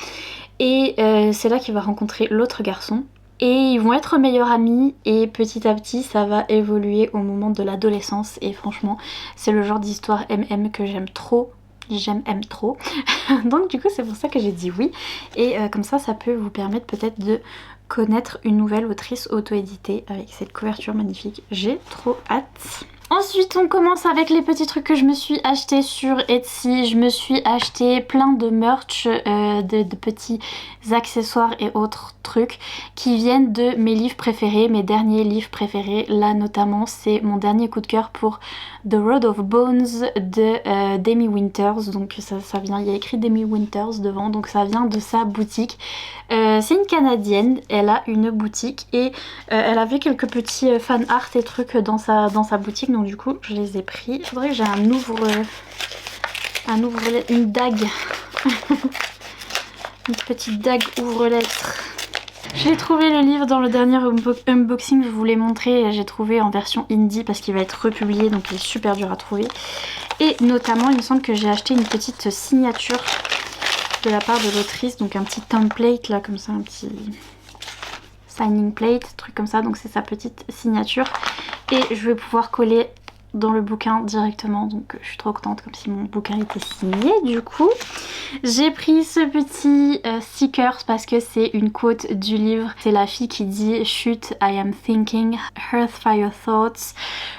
A: Et c'est là qu'il va rencontrer l'autre garçon. Et ils vont être meilleurs amis et petit à petit ça va évoluer au moment de l'adolescence. Et franchement c'est le genre d'histoire MM que j'aime trop. J'aime trop. Donc du coup c'est pour ça que j'ai dit oui. Et comme ça peut vous permettre peut-être de connaître une nouvelle autrice auto-éditée avec cette couverture magnifique. J'ai trop hâte. Ensuite on commence avec les petits trucs que je me suis acheté sur Etsy. Je me suis acheté plein de merch, de petits accessoires et autres trucs qui viennent de mes livres préférés, mes derniers livres préférés. Là notamment c'est mon dernier coup de cœur pour The Road of Bones de Demi Winters. Donc ça vient, il y a écrit Demi Winters devant, donc ça vient de sa boutique. C'est une Canadienne, elle a une boutique et elle avait quelques petits fan art et trucs dans sa boutique, donc du coup je les ai pris. Il faudrait que j'ai un ouvre une dague une petite dague ouvre-lettres. J'ai trouvé le livre dans le dernier unboxing, je vous l'ai montré, j'ai trouvé en version indie parce qu'il va être republié, donc il est super dur à trouver. Et notamment il me semble que j'ai acheté une petite signature de la part de l'autrice, donc un petit template là comme ça, un petit signing plate, truc comme ça, donc c'est sa petite signature. Et je vais pouvoir coller dans le bouquin directement, donc je suis trop contente, comme si mon bouquin était signé. Du coup j'ai pris ce petit sticker parce que c'est une quote du livre, c'est la fille qui dit "Shoot, I am thinking, Hearthfire thoughts",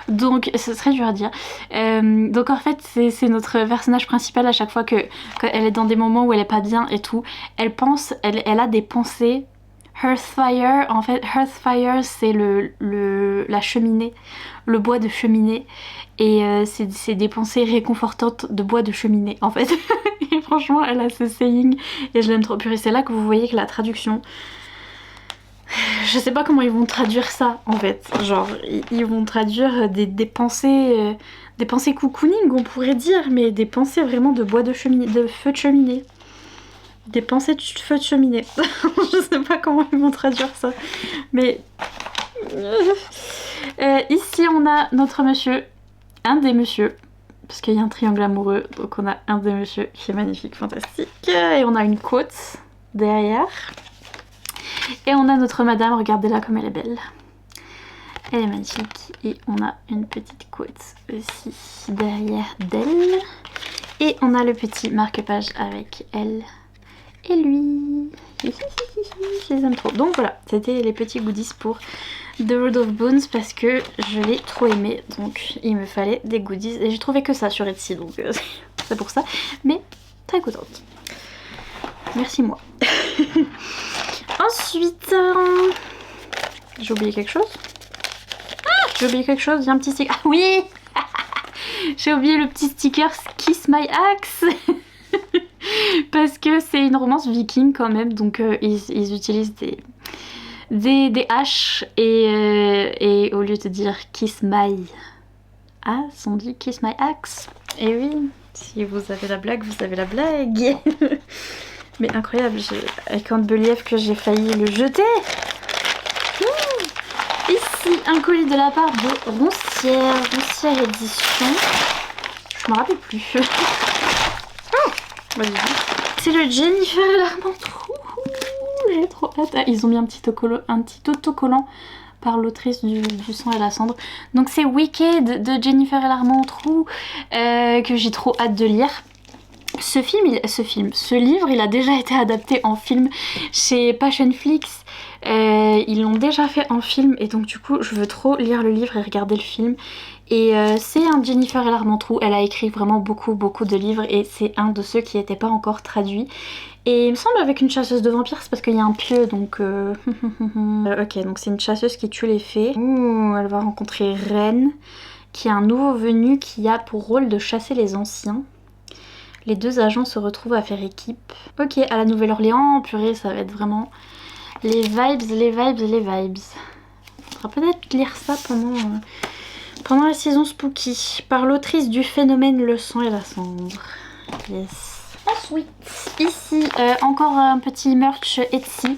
A: donc c'est très dur à dire. Donc en fait c'est notre personnage principal, à chaque fois qu'elle est dans des moments où elle est pas bien et tout, elle pense, elle a des pensées. Hearthfire, en fait Hearthfire c'est la cheminée, le bois de cheminée, et c'est des pensées réconfortantes de bois de cheminée en fait. Et franchement elle a ce saying et je l'aime trop. Purée, c'est là que vous voyez que la traduction, je sais pas comment ils vont traduire ça en fait, genre ils vont traduire des pensées cocooning on pourrait dire, mais des pensées vraiment de bois de cheminée, de feu de cheminée. Des pensées de feu de cheminée. Je sais pas comment ils vont traduire ça. Mais ici on a notre monsieur. Un des messieurs. Parce qu'il y a un triangle amoureux. Donc on a un des messieurs qui est magnifique, fantastique. Et on a une côte derrière. Et on a notre madame. Regardez-la comme elle est belle. Elle est magnifique. Et on a une petite côte aussi derrière d'elle. Et on a le petit marque-page avec elle et lui. Je les aime trop. Donc voilà, c'était les petits goodies pour The Road of Bones parce que je l'ai trop aimé. Donc il me fallait des goodies et j'ai trouvé que ça sur Etsy, donc c'est pour ça. Mais très contente. Merci moi. Ensuite, j'ai oublié quelque chose. Ah, j'ai oublié quelque chose. Il y a un petit sticker. Ah oui. J'ai oublié le petit sticker Kiss My Axe. Parce que c'est une romance viking quand même, donc ils utilisent des haches et au lieu de dire Kiss My Axe, on dit Kiss My Axe. Et oui, si vous avez la blague, vous avez la blague. Mais incroyable, I can't believe que j'ai failli le jeter. Ici, un colis de la part de Roncière Édition. Je me rappelle plus. C'est le Jennifer et l'Armentrou. J'ai trop hâte. Ah, ils ont mis un petit autocollant par l'autrice du sang et la cendre. Donc c'est Wicked de Jennifer et l'Armentrou que j'ai trop hâte de lire. Ce livre, il a déjà été adapté en film chez Passionflix. Ils l'ont déjà fait en film et donc du coup je veux trop lire le livre et regarder le film. Et c'est un Jennifer et l'Armentrou, elle a écrit vraiment beaucoup de livres et c'est un de ceux qui n'étaient pas encore traduits. Et il me semble avec une chasseuse de vampires, c'est parce qu'il y a un pieu, donc ok, donc c'est une chasseuse qui tue les fées. Ouh, elle va rencontrer Ren, qui est un nouveau venu qui a pour rôle de chasser les anciens. Les deux agents se retrouvent à faire équipe. Ok, à la Nouvelle-Orléans, purée, ça va être vraiment les vibes. Faudra peut-être lire ça pendant la saison spooky, par l'autrice du phénomène Le sang et la cendre. Yes. ensuite, ici, encore un petit merch Etsy.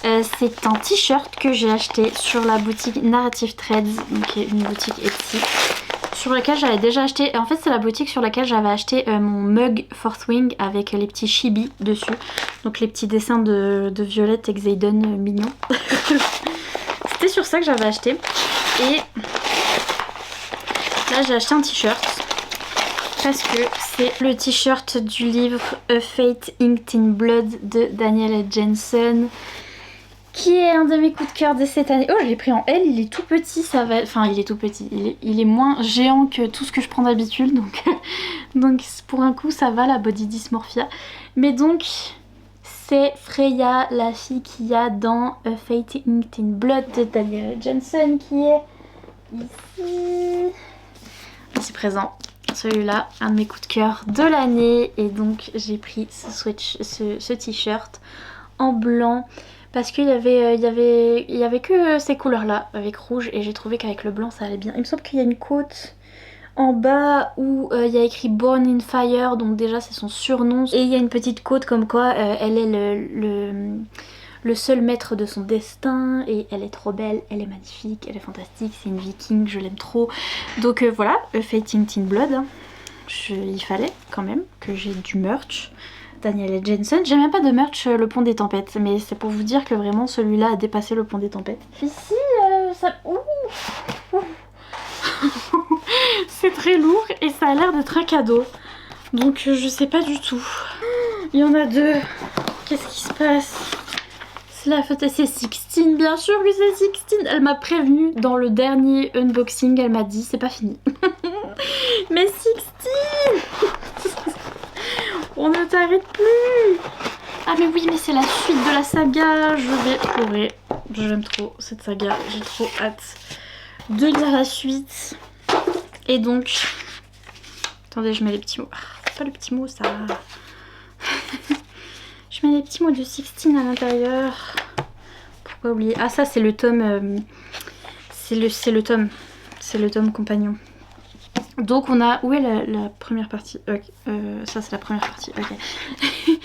A: C'est un t-shirt que j'ai acheté sur la boutique Narrative Threads, donc une boutique Etsy, sur laquelle j'avais déjà acheté. En fait, c'est la boutique sur laquelle j'avais acheté mon mug Fourth Wing avec les petits chibi dessus. Donc les petits dessins de Violette et Xaden mignons. C'était sur ça que j'avais acheté. Et là, j'ai acheté un t-shirt. Parce que c'est le t-shirt du livre A Fate Inked in Blood de Daniel Jensen, qui est un de mes coups de cœur de cette année. Oh, je l'ai pris en L, il est tout petit, ça va... Enfin, il est tout petit, il est moins géant que tout ce que je prends d'habitude, donc pour un coup, ça va, la body dysmorphia. Mais donc, c'est Freya, la fille qu'il y a dans A Fate Inked in Blood de Daniel Jensen, qui est ici présent. Celui-là, un de mes coups de cœur de l'année, et donc j'ai pris ce t-shirt en blanc parce qu'il y avait que ces couleurs là avec rouge, et j'ai trouvé qu'avec le blanc ça allait bien. Il me semble qu'il y a une côte en bas où il y a écrit Born in Fire, donc déjà c'est son surnom, et il y a une petite côte comme quoi elle est le seul maître de son destin, et elle est trop belle, elle est magnifique, elle est fantastique, c'est une viking, je l'aime trop. Donc voilà, A Fate Inked in Blood, hein. Il fallait quand même que j'ai du merch. Daniel Jensen, j'ai même pas de merch Le Pont des Tempêtes, mais c'est pour vous dire que vraiment celui-là a dépassé Le Pont des Tempêtes. Ici, ça... Ouh. C'est très lourd et ça a l'air d'être un cadeau. Donc je sais pas du tout. Il y en a deux. Qu'est-ce qui se passe? C'est la faute, c'est Sixtine, bien sûr que c'est Sixtine. Elle m'a prévenue dans le dernier unboxing, elle m'a dit c'est pas fini. Mais Sixtine, on ne t'arrête plus. Ah mais oui, mais c'est la suite de la saga. Je vais pleurer. J'aime trop cette saga, j'ai trop hâte de lire la suite. Et donc, attendez, je mets les petits mots. C'est pas les petits mots, ça. Je mets les petits mots de Sixtine à l'intérieur. Pourquoi oublier? Ah, ça c'est le tome. C'est le tome. C'est le tome compagnon. Donc on a... Où est la première partie? Okay. Ça c'est la première partie, ok.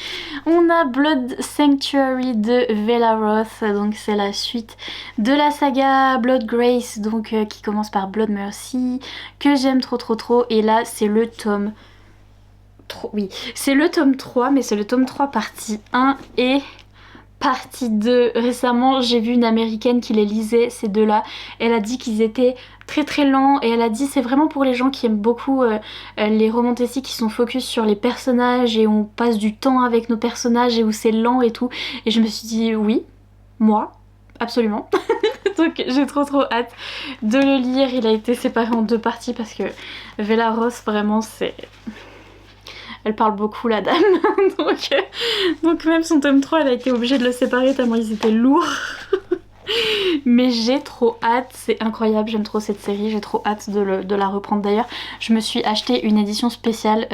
A: On a Blood Sanctuary de Velaroth, donc c'est la suite de la saga Blood Grace, donc qui commence par Blood Mercy, que j'aime trop. Et là c'est le tome... Oui, c'est le tome 3, mais c'est le tome 3 partie 1 et... partie 2. Récemment j'ai vu une américaine qui les lisait, ces deux là. Elle a dit qu'ils étaient très lents, et elle a dit c'est vraiment pour les gens qui aiment beaucoup les romans fantasy qui sont focus sur les personnages et on passe du temps avec nos personnages et où c'est lent et tout. Et je me suis dit oui, moi absolument. Donc j'ai trop hâte de le lire. Il a été séparé en deux parties parce que Velaroth vraiment c'est... Elle parle beaucoup la dame, donc même son tome 3 elle a été obligée de le séparer tellement ils étaient lourds. Mais j'ai trop hâte, c'est incroyable, j'aime trop cette série, j'ai trop hâte de la reprendre. D'ailleurs je me suis acheté une édition spéciale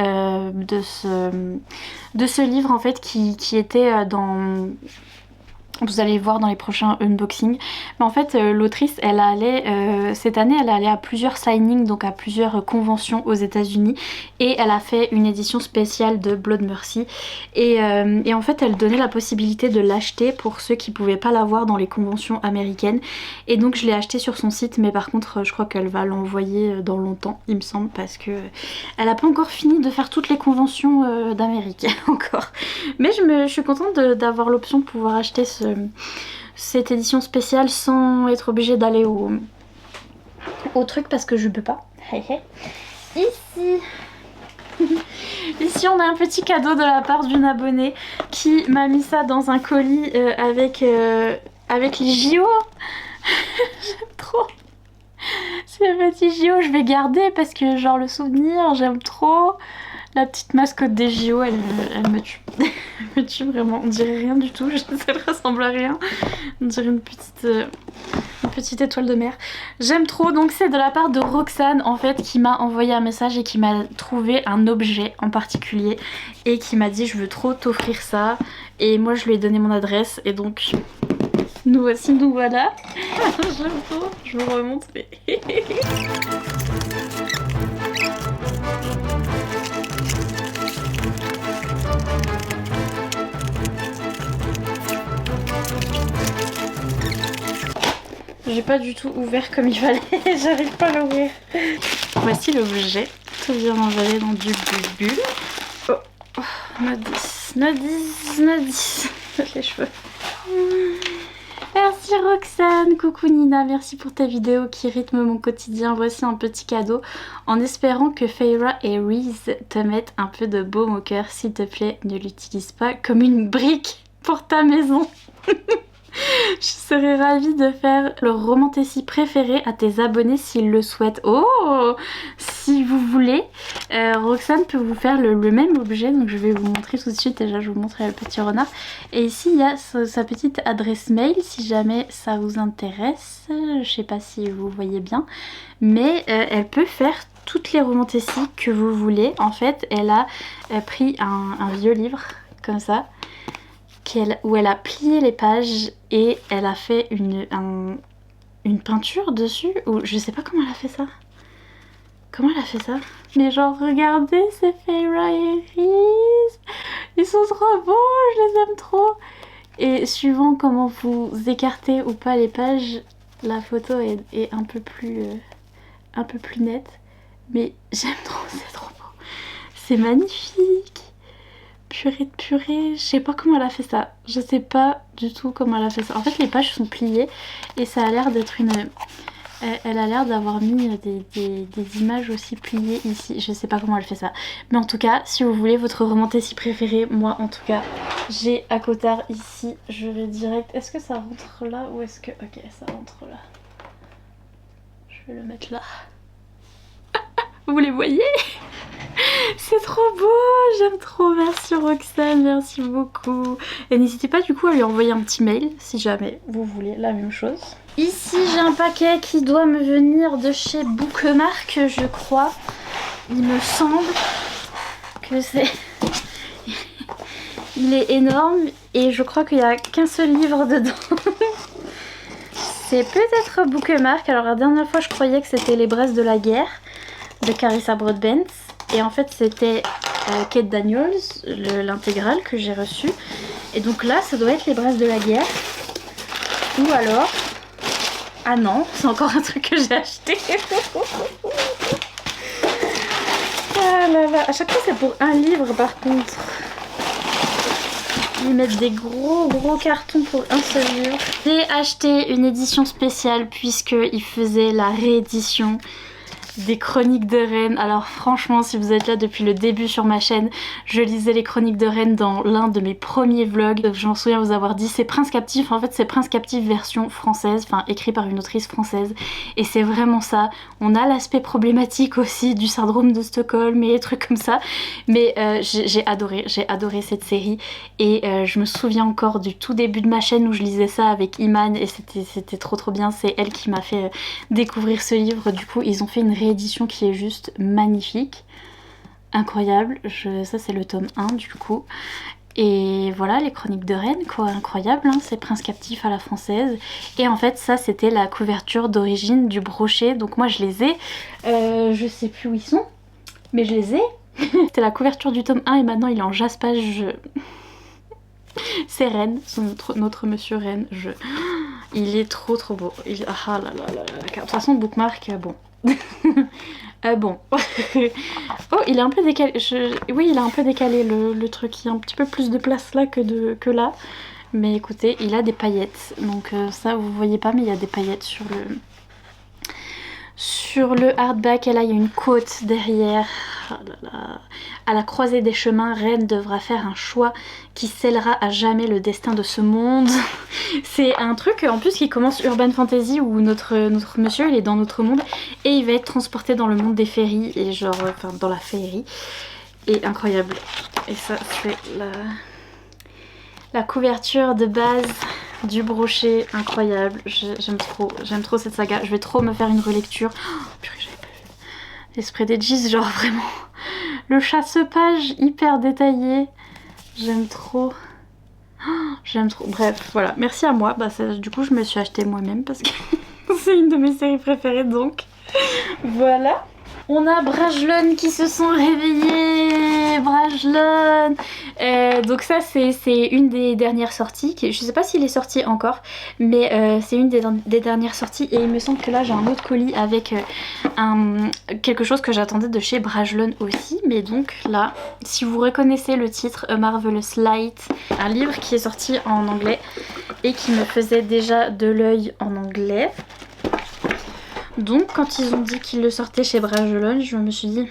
A: de ce livre en fait qui était dans... Vous allez voir dans les prochains unboxings. Mais en fait, l'autrice, elle allait cette année, elle est allée à plusieurs signings, donc à plusieurs conventions aux États-Unis, et elle a fait une édition spéciale de Blood Mercy. Et en fait, elle donnait la possibilité de l'acheter pour ceux qui pouvaient pas l'avoir dans les conventions américaines. Et donc, je l'ai acheté sur son site, mais par contre, je crois qu'elle va l'envoyer dans longtemps, il me semble, parce que elle a pas encore fini de faire toutes les conventions d'Amérique encore. Mais je suis contente d'avoir l'option de pouvoir acheter cette édition spéciale sans être obligée d'aller au truc parce que je peux pas. Ici ici on a un petit cadeau de la part d'une abonnée qui m'a mis ça dans un colis avec les JO. J'aime trop. C'est un petit JO, je vais garder parce que genre le souvenir, j'aime trop. La petite mascotte des JO, elle me tue. Elle me tue vraiment, on dirait rien du tout, ça ne ressemble à rien. On dirait une petite étoile de mer. J'aime trop, donc c'est de la part de Roxane en fait qui m'a envoyé un message et qui m'a trouvé un objet en particulier et qui m'a dit je veux trop t'offrir ça, et moi je lui ai donné mon adresse et donc nous voici, nous voilà. J'aime trop, je me remonte mais... J'ai pas du tout ouvert comme il fallait, j'arrive pas à l'ouvrir. Voici l'objet, tout bien emballé dans du bulle. Oh, oh, no 10, no 10, no 10. Les cheveux. Merci Roxane, coucou Nina, merci pour ta vidéo qui rythme mon quotidien. Voici un petit cadeau en espérant que Feyra et Reese te mettent un peu de baume au cœur. S'il te plaît, ne l'utilise pas comme une brique pour ta maison. Je serais ravie de faire le romantécie préféré à tes abonnés s'ils le souhaitent. Oh, si vous voulez, Roxane peut vous faire le même objet. Donc je vais vous montrer tout de suite. Déjà je vous montrer le petit renard. Et ici il y a sa petite adresse mail si jamais ça vous intéresse. Je sais pas si vous voyez bien. Mais elle peut faire toutes les romantécies que vous voulez. En fait elle a pris un vieux livre comme ça. Où elle a plié les pages et elle a fait une peinture dessus, ou je sais pas comment elle a fait ça. Comment elle a fait ça? Mais genre regardez, c'est Feyra et Reese. Ils sont trop beaux, je les aime trop. Et suivant comment vous écartez ou pas les pages, la photo est un peu plus nette. Mais j'aime trop, c'est trop beau. C'est magnifique. Purée de purée, je sais pas comment elle a fait ça. Je sais pas du tout comment elle a fait ça. En fait les pages sont pliées et ça a l'air d'être une... Elle a l'air d'avoir mis des images aussi pliées ici. Je sais pas comment elle fait ça. Mais en tout cas, si vous voulez votre romantécie préférée, moi en tout cas, j'ai à Cotard ici. Je vais direct... Est-ce que ça rentre là ou est-ce que... Ok, ça rentre là. Je vais le mettre là. Vous les voyez? C'est trop beau, j'aime trop, merci Roxane, merci beaucoup. Et n'hésitez pas du coup à lui envoyer un petit mail si jamais vous voulez la même chose. Ici j'ai un paquet qui doit me venir de chez Bookmark, je crois. Il me semble que c'est... Il est énorme et je crois qu'il n'y a qu'un seul livre dedans. C'est peut-être Bookmark, alors la dernière fois je croyais que c'était Les Braises de la guerre de Carissa Broadbent. Et en fait c'était Kate Daniels, l'intégrale que j'ai reçue. Et donc là ça doit être Les Braises de la guerre. Ou alors... Ah non, c'est encore un truc que j'ai acheté. Ah là là, à chaque fois c'est pour un livre par contre. Ils mettent des gros cartons pour un seul livre. J'ai acheté une édition spéciale puisqu'ils faisaient la réédition des Chroniques de Rennes. Alors franchement, si vous êtes là depuis le début sur ma chaîne, je lisais les Chroniques de Rennes dans l'un de mes premiers vlogs. Je m'en souviens vous avoir dit, c'est Prince Captif. En fait c'est Prince Captif version française, enfin écrit par une autrice française. Et c'est vraiment ça. On a l'aspect problématique aussi du syndrome de Stockholm et des trucs comme ça. Mais j'ai adoré cette série. Et je me souviens encore du tout début de ma chaîne où je lisais ça avec Iman et c'était trop bien. C'est elle qui m'a fait découvrir ce livre. Du coup ils ont fait une réédition qui est juste magnifique, incroyable. Ça c'est le tome 1 du coup. Et voilà les Chroniques de Rennes quoi, incroyable hein, c'est Prince Captif à la française. Et en fait ça c'était la couverture d'origine du brochet, donc moi je les ai, je sais plus où ils sont, mais je les ai. C'était la couverture du tome 1 et maintenant il est en jaspage. C'est Rennes, notre monsieur Rennes. Il est trop beau. Ah là là là là. De toute façon Bookmark, bon. Bon. Oh, il est un peu décalé. Oui, il a un peu décalé le truc. Il y a un petit peu plus de place là que là. Mais écoutez, il a des paillettes. Donc ça, vous voyez pas, mais il y a des paillettes sur le hardback. Et là, il y a une côte derrière. Oh là là. À la croisée des chemins, Rennes devra faire un choix qui scellera à jamais le destin de ce monde. C'est un truc en plus qui commence Urban Fantasy où notre monsieur il est dans notre monde et il va être transporté dans le monde des féeries et genre enfin dans la féerie. Et incroyable. Et ça c'est la couverture de base du brochet, incroyable. J'aime trop cette saga. Je vais trop me faire une relecture. Oh, purée, j'avais pas vu. L'esprit des Gis, genre vraiment. Le chasse-page hyper détaillé. J'aime trop. J'aime trop. Bref, voilà. Merci à moi. Bah, du coup, je me suis acheté moi-même parce que c'est une de mes séries préférées. Donc, voilà. On a Brajlon qui se sont réveillés. Brajlon. Donc ça c'est une des dernières sorties. Je sais pas s'il est sorti encore, mais c'est une des dernières sorties. Et il me semble que là j'ai un autre colis avec quelque chose que j'attendais de chez Brajlon aussi. Mais donc là, si vous reconnaissez le titre A Marvelous Light, un livre qui est sorti en anglais et qui me faisait déjà de l'œil en anglais. Donc quand ils ont dit qu'ils le sortaient chez Brajlon, je me suis dit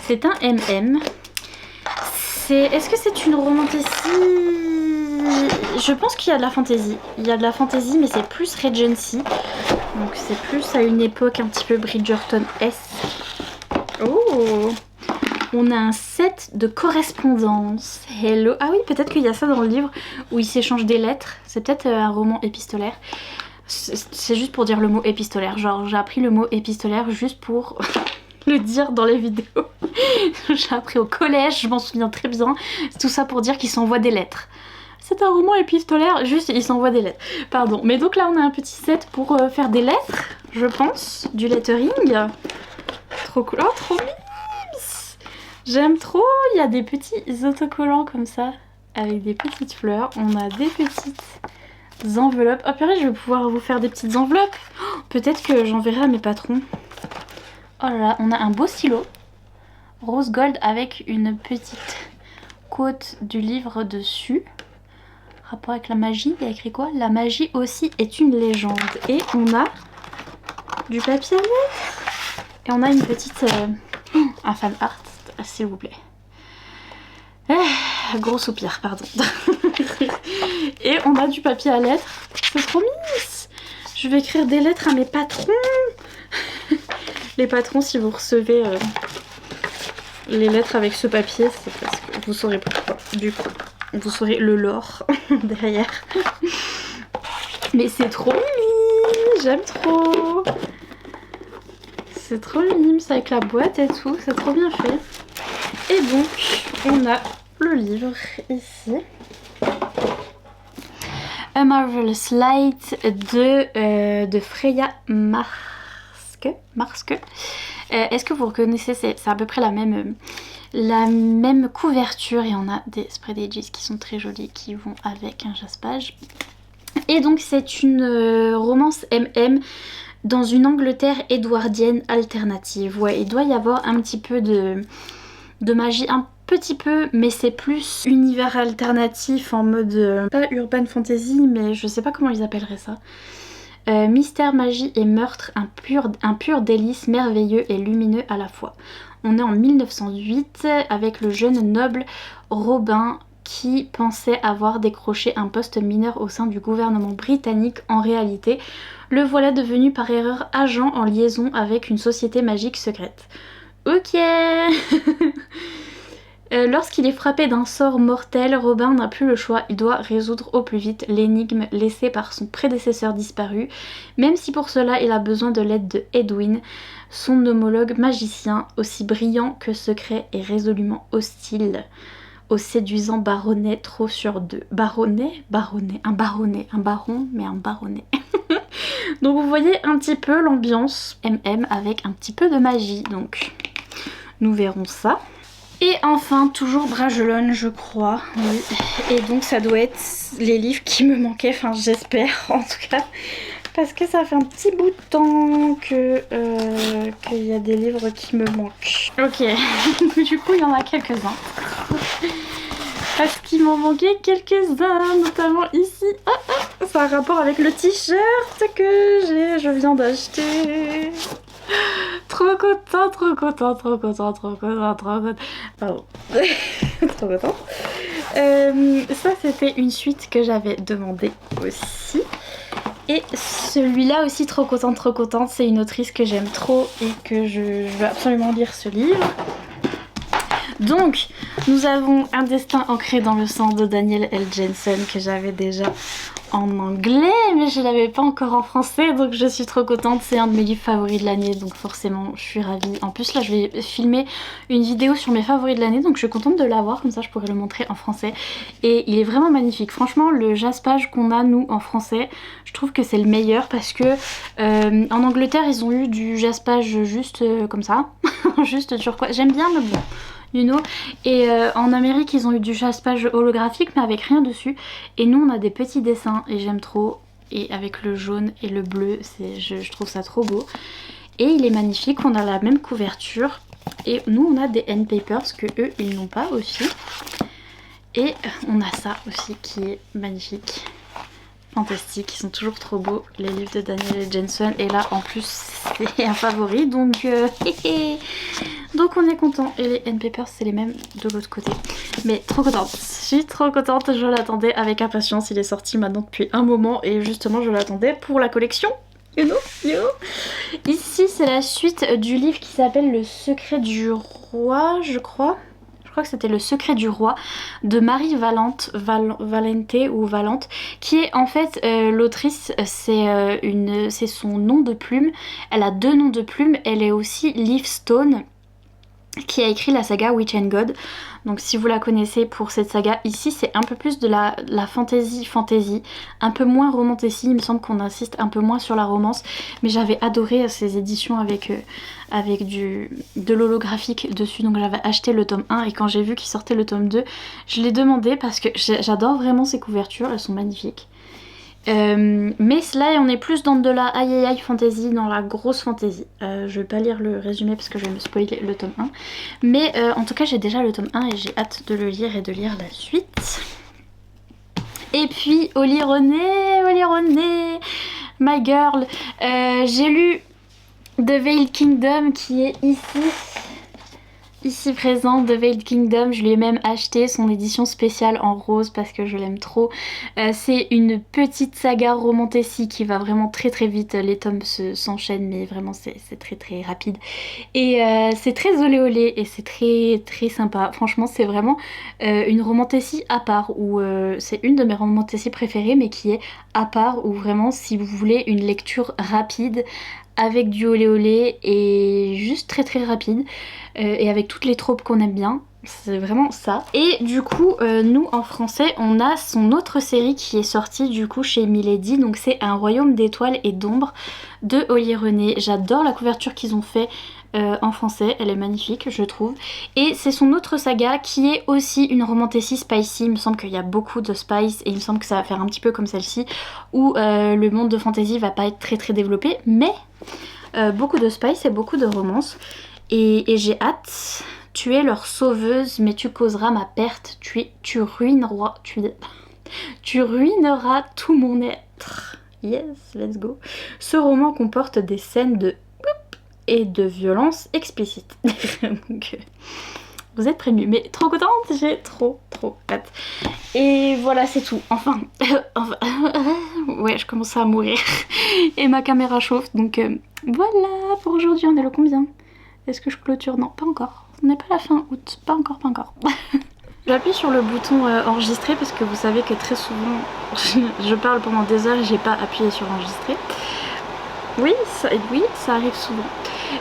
A: c'est un MM. Est-ce que c'est une romantasy? Je pense qu'il y a de la fantasy. Il y a de la fantasy, mais c'est plus Regency. Donc c'est plus à une époque un petit peu Bridgerton-esque. Oh! On a un set de correspondance. Hello. Ah oui, peut-être qu'il y a ça dans le livre où ils s'échangent des lettres. C'est peut-être un roman épistolaire. C'est juste pour dire le mot épistolaire. Genre, j'ai appris le mot épistolaire juste pour le dire dans les vidéos. J'ai appris au collège, je m'en souviens très bien. Tout ça pour dire qu'ils s'envoient des lettres. C'est un roman épistolaire, juste ils s'envoient des lettres. Pardon. Mais donc là, on a un petit set pour faire des lettres, je pense. Du lettering. Trop cool. Oh, trop mignon. J'aime trop. Il y a des petits autocollants comme ça, avec des petites fleurs. On a des petites enveloppes. Oh purée, je vais pouvoir vous faire des petites enveloppes. Oh, peut-être que j'enverrai à mes patrons. Oh là là, on a un beau stylo. Rose gold avec une petite quote du livre dessus. Rapport avec la magie, il y a écrit quoi? La magie aussi est une légende. Et on a du papier à lettres. Et on a une petite... un fan art, s'il vous plaît. Gros soupir, pardon. Et on a du papier à lettres. C'est trop mignon. Je vais écrire des lettres à mes patrons. Les patrons, si vous recevez les lettres avec ce papier, c'est parce que vous saurez pourquoi. Du coup, vous saurez le lore derrière. Mais c'est trop mignon. J'aime trop. C'est trop mignon, ça avec la boîte et tout. C'est trop bien fait. Et donc, on a le livre ici. A Marvelous Light de Freya Marske. Est-ce que vous reconnaissez? C'est à peu près la même couverture. Et on a des spread edges qui sont très jolis, qui vont avec un jaspage. Et donc c'est une romance MM dans une Angleterre édouardienne alternative. Ouais, il doit y avoir un petit peu de magie, un petit peu, mais c'est plus univers alternatif en mode, pas urban fantasy, mais je sais pas comment ils appelleraient ça. Mystère, magie et meurtre, un pur délice merveilleux et lumineux à la fois. On est en 1908 avec le jeune noble Robin qui pensait avoir décroché un poste mineur au sein du gouvernement britannique. En réalité, le voilà devenu par erreur agent en liaison avec une société magique secrète. Ok. Lorsqu'il est frappé d'un sort mortel, Robin n'a plus le choix, il doit résoudre au plus vite l'énigme laissée par son prédécesseur disparu, même si pour cela il a besoin de l'aide de Edwin, son homologue magicien, aussi brillant que secret et résolument hostile au séduisant baronnet trop sûr d'eux. Baronnet, un baron, mais un baronnet. Donc vous voyez un petit peu l'ambiance MM avec un petit peu de magie, donc nous verrons ça. Et enfin, toujours Brajlon, je crois, oui. Et donc ça doit être les livres qui me manquaient, enfin j'espère en tout cas. Parce que ça fait un petit bout de temps qu'il y a des livres qui me manquent. Ok, du coup il y en a quelques-uns. Parce qu'il m'en manquait quelques-uns, notamment ici. Ça a un rapport avec le t-shirt que je viens d'acheter. Trop content. Pardon. Trop content. Ça c'était une suite que j'avais demandé aussi. Et celui-là aussi trop contente, c'est une autrice que j'aime trop et que je veux absolument lire ce livre. Donc, nous avons Un destin ancré dans le sang de Daniel L. Jensen que j'avais déjà en anglais, mais je l'avais pas encore en français, donc je suis trop contente. C'est un de mes livres favoris de l'année, donc forcément je suis ravie. En plus là je vais filmer une vidéo sur mes favoris de l'année, donc je suis contente de l'avoir, comme ça je pourrais le montrer en français. Et il est vraiment magnifique. Franchement, le jaspage qu'on a nous en français, je trouve que c'est le meilleur parce que en Angleterre ils ont eu du jaspage juste comme ça, juste turquoise. J'aime bien, mais bon, you know. Et en Amérique ils ont eu du chasse-page holographique mais avec rien dessus. Et nous on a des petits dessins et j'aime trop. Et avec le jaune et le bleu, je trouve ça trop beau. Et il est magnifique, on a la même couverture. Et nous on a des end papers que eux ils n'ont pas aussi. Et on a ça aussi qui est magnifique. Fantastique, ils sont toujours trop beaux, les livres de Daniel Jensen. Et là en plus c'est un favori, donc donc on est content. Et les end papers c'est les mêmes de l'autre côté. Mais trop contente, je suis trop contente, je l'attendais avec impatience. Il est sorti maintenant depuis un moment et justement je l'attendais pour la collection. You know. Ici c'est la suite du livre qui s'appelle Le Secret du Roi, je crois. Je crois que c'était Le Secret du Roi de Marie Valente ou Valente, qui est en fait l'autrice, c'est son nom de plume. Elle a 2 noms de plume. Elle est aussi Liv Stone, qui a écrit la saga Witch and God. Donc si vous la connaissez pour cette saga, ici c'est un peu plus de la fantasy, un peu moins romantasy. Il me semble qu'on insiste un peu moins sur la romance, mais j'avais adoré ces éditions avec de l'holographique dessus. Donc j'avais acheté le tome 1 et quand j'ai vu qu'il sortait le tome 2, je l'ai demandé parce que j'adore vraiment ces couvertures, elles sont magnifiques. Mais là on est plus dans de la aïe fantasy, dans la grosse fantasy. Je vais pas lire le résumé parce que je vais me spoiler le tome 1. Mais en tout cas j'ai déjà le tome 1 et j'ai hâte de le lire et de lire la suite. Et puis Oli René, my girl. J'ai lu The Veiled Kingdom qui est ici présent. The Veiled Kingdom, je lui ai même acheté son édition spéciale en rose parce que je l'aime trop. C'est une petite saga romantasy qui va vraiment très très vite. Les tomes s'enchaînent mais vraiment c'est très très rapide. Et c'est très olé olé et c'est très très sympa. Franchement c'est vraiment une romantasy à part, où c'est une de mes romantasy préférées mais qui est à part, où vraiment si vous voulez une lecture rapide avec du olé olé et juste très très rapide et avec toutes les tropes qu'on aime bien, c'est vraiment ça. Et du coup nous en français on a son autre série qui est sortie du coup chez Milady, donc c'est Un royaume d'étoiles et d'ombre de Oli René. J'adore la couverture qu'ils ont fait en français, elle est magnifique je trouve. Et c'est son autre saga qui est aussi une romantasy spicy. Il me semble qu'il y a beaucoup de spice et il me semble que ça va faire un petit peu comme celle-ci où le monde de fantasy va pas être très très développé, mais beaucoup de spice et beaucoup de romance. Et j'ai hâte. Tu es leur sauveuse mais tu causeras ma perte, tu ruineras tout mon être. Yes, let's go. Ce roman comporte des scènes de et de violence explicite. Donc, vous êtes prévenus. Mais trop contente, j'ai trop hâte. Et voilà, c'est tout. Enfin, ouais, je commence à mourir. Et ma caméra chauffe. Donc voilà, pour aujourd'hui, on est le combien? Est-ce que je clôture? Non, pas encore. On n'est pas à la fin août. Pas encore. J'appuie sur le bouton enregistrer parce que vous savez que très souvent, je parle pendant des heures et j'ai pas appuyé sur enregistrer. Oui, ça arrive souvent.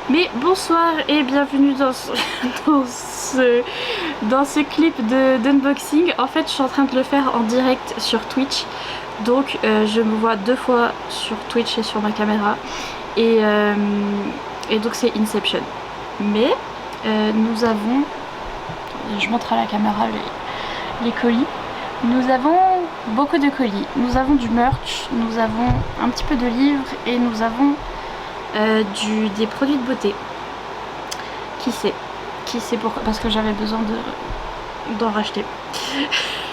A: Mais bonsoir et bienvenue dans ce clip d'unboxing. En fait, je suis en train de le faire en direct sur Twitch. Donc, je me vois 2 fois sur Twitch et sur ma caméra. Et donc, c'est Inception. Mais nous avons... Je montre à la caméra les colis. Nous avons beaucoup de colis. Nous avons du merch, nous avons un petit peu de livres et nous avons des produits de beauté. Qui sait pourquoi? Parce que j'avais besoin d'en racheter.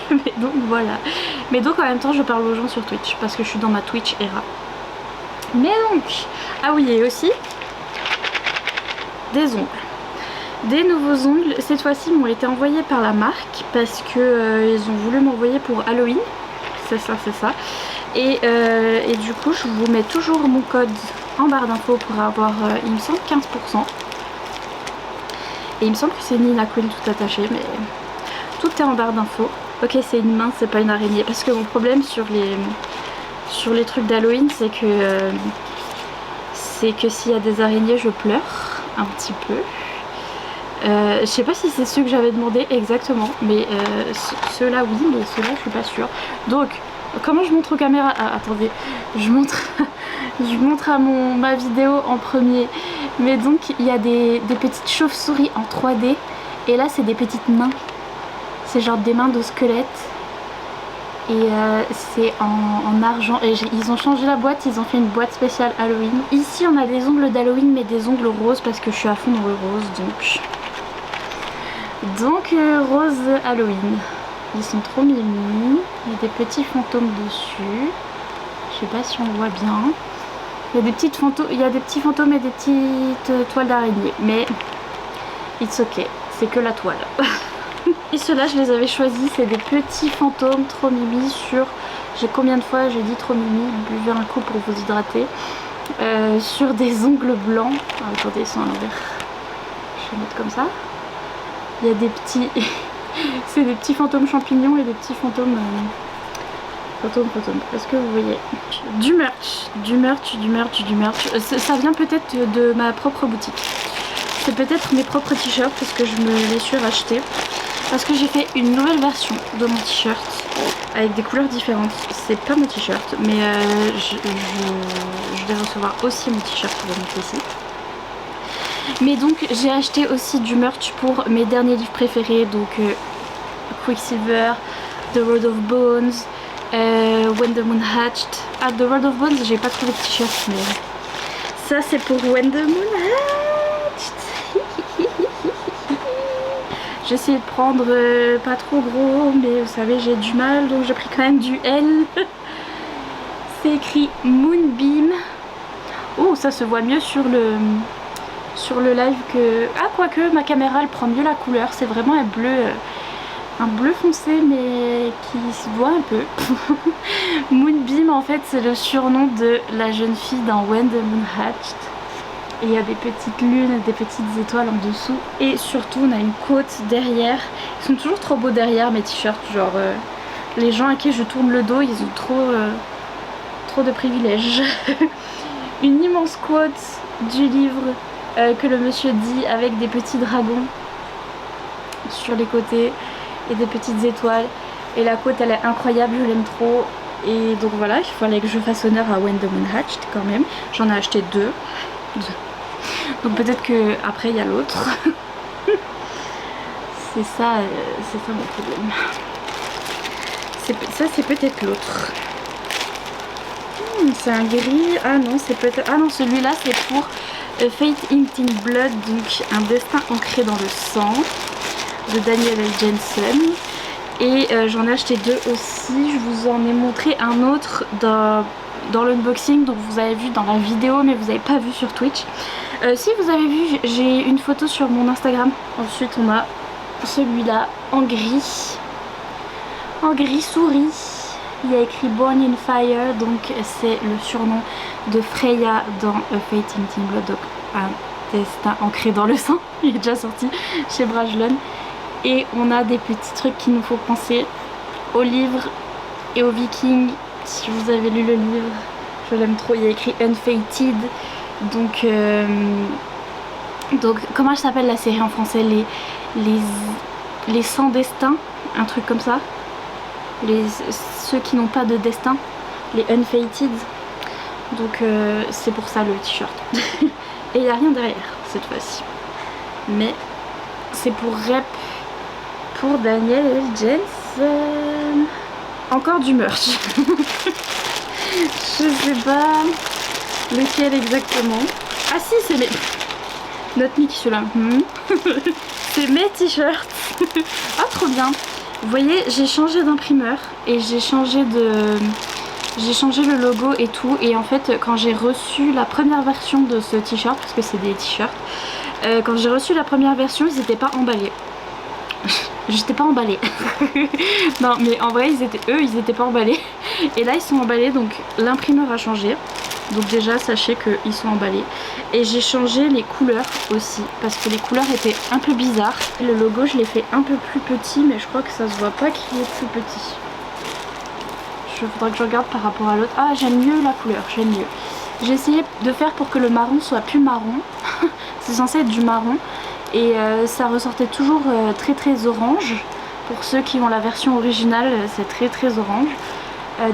A: Mais donc voilà. Mais donc en même temps je parle aux gens sur Twitch parce que je suis dans ma Twitch era. Mais donc, ah oui, et aussi des ongles. Des nouveaux ongles, cette fois-ci m'ont été envoyés par la marque parce que ils ont voulu m'envoyer pour Halloween. C'est ça. Et du coup je vous mets toujours mon code en barre d'infos pour avoir, il me semble 15%. Et il me semble que c'est Nina Queen tout attaché, mais tout est en barre d'infos. Ok, c'est une main, c'est pas une araignée. Parce que mon problème sur les trucs d'Halloween, c'est que s'il y a des araignées, je pleure un petit peu. Je sais pas si c'est ceux que j'avais demandé exactement, mais ceux-là oui, mais ceux-là je suis pas sûre. Donc, comment je montre aux caméras? Ah, attendez, je montre à ma vidéo en premier. Mais donc, il y a des petites chauves-souris en 3D Et là c'est des petites mains. C'est genre des mains de squelette. Et c'est en argent. Et ils ont changé la boîte, ils ont fait une boîte spéciale Halloween. Ici on a des ongles d'Halloween mais des ongles roses parce que je suis à fond dans le rose donc rose Halloween. Ils sont trop mimi. Il y a des petits fantômes dessus. Je sais pas si on voit bien. Il y a des petits fantômes et des petites toiles d'araignée. Mais it's ok, c'est que la toile. Et ceux-là je les avais choisis, c'est des petits fantômes trop mimi sur... Combien de fois j'ai dit trop mimi, buvez un coup pour vous hydrater. Sur des ongles blancs. Ah, attendez, ils sont à l'envers. Je vais mettre comme ça. Il y a des petits... c'est des petits fantômes champignons et des petits fantômes... fantômes. Est-ce que vous voyez? Du merch. Ça vient peut-être de ma propre boutique. C'est peut-être mes propres t-shirts parce que je me les suis rachetés. Parce que j'ai fait une nouvelle version de mon t-shirt avec des couleurs différentes. C'est pas mon t-shirt, mais je vais recevoir aussi mon t-shirt qui va mettre ici. Mais donc j'ai acheté aussi du merch pour mes derniers livres préférés, donc Quicksilver, The Road of Bones, When the Moon Hatched. Ah, The Road of Bones, j'ai pas trouvé de t-shirt, mais ça c'est pour When the Moon Hatched. J'ai essayé de prendre pas trop gros, mais vous savez j'ai du mal, donc j'ai pris quand même du L. C'est écrit Moonbeam. Oh, ça se voit mieux sur le live que... Ah, quoique ma caméra elle prend mieux la couleur, c'est vraiment un bleu foncé mais qui se voit un peu. Moonbeam en fait c'est le surnom de la jeune fille dans When the Moon Hatched. Et il y a des petites lunes, des petites étoiles en dessous. Et surtout on a une côte derrière. Ils sont toujours trop beaux derrière mes t-shirts. Genre les gens à qui je tourne le dos, ils ont trop de privilèges. Une immense quote du livre que le monsieur dit avec des petits dragons sur les côtés et des petites étoiles. Et la côte elle est incroyable, je l'aime trop. Et donc voilà, il fallait que je fasse honneur à When the Moon Hatched quand même. J'en ai acheté deux. Donc peut-être que après il y a l'autre. c'est ça mon problème. Ça c'est peut-être l'autre. C'est un gris. Ah non, c'est peut-être... Ah non, celui-là c'est pour Fate Inked in Blood, donc un destin ancré dans le sang de Daniel L. Jensen. Et j'en ai acheté deux aussi. Je vous en ai montré un autre dans l'unboxing, donc vous avez vu dans la vidéo mais vous n'avez pas vu sur Twitch. Si vous avez vu, j'ai une photo sur mon Instagram. Ensuite on a celui-là en gris souris. Il y a écrit Born in Fire, donc c'est le surnom de Freya dans Fate Inked in Blood, donc un destin ancré dans le sang. Il est déjà sorti chez Brajlon. Et on a des petits trucs qui nous font penser au livre et aux Vikings. Si vous avez lu le livre, je l'aime trop. Il y a écrit Unfated. Donc comment s'appelle la série en français? Les sans destin, un truc comme ça. Ceux qui n'ont pas de destin, les Unfated. Donc c'est pour ça le t-shirt. Et il n'y a rien derrière cette fois-ci. Mais c'est pour rep pour Daniel L. Jensen. Encore du merch. Je sais pas lequel exactement. Ah si, c'est mes... Note Mickey celui-là. C'est mes t-shirts. Ah trop bien. Vous voyez, j'ai changé d'imprimeur et j'ai changé le logo et tout. Et en fait, quand j'ai reçu la première version de ce t-shirt, parce que c'est des t-shirts, quand j'ai reçu la première version, ils n'étaient pas emballés. J'étais pas emballée. Non mais en vrai ils étaient pas emballés. Et là ils sont emballés, donc l'imprimeur a changé. Donc déjà sachez qu'ils sont emballés. Et j'ai changé les couleurs aussi, parce que les couleurs étaient un peu bizarres. Le logo je l'ai fait un peu plus petit, mais je crois que ça se voit pas qu'il est plus petit. Il faudra que je regarde par rapport à l'autre. Ah j'aime mieux la couleur, j'aime mieux. J'ai essayé de faire pour que le marron soit plus marron. C'est censé être du marron. Et ça ressortait toujours très orange. Pour ceux qui ont la version originale, c'est très orange.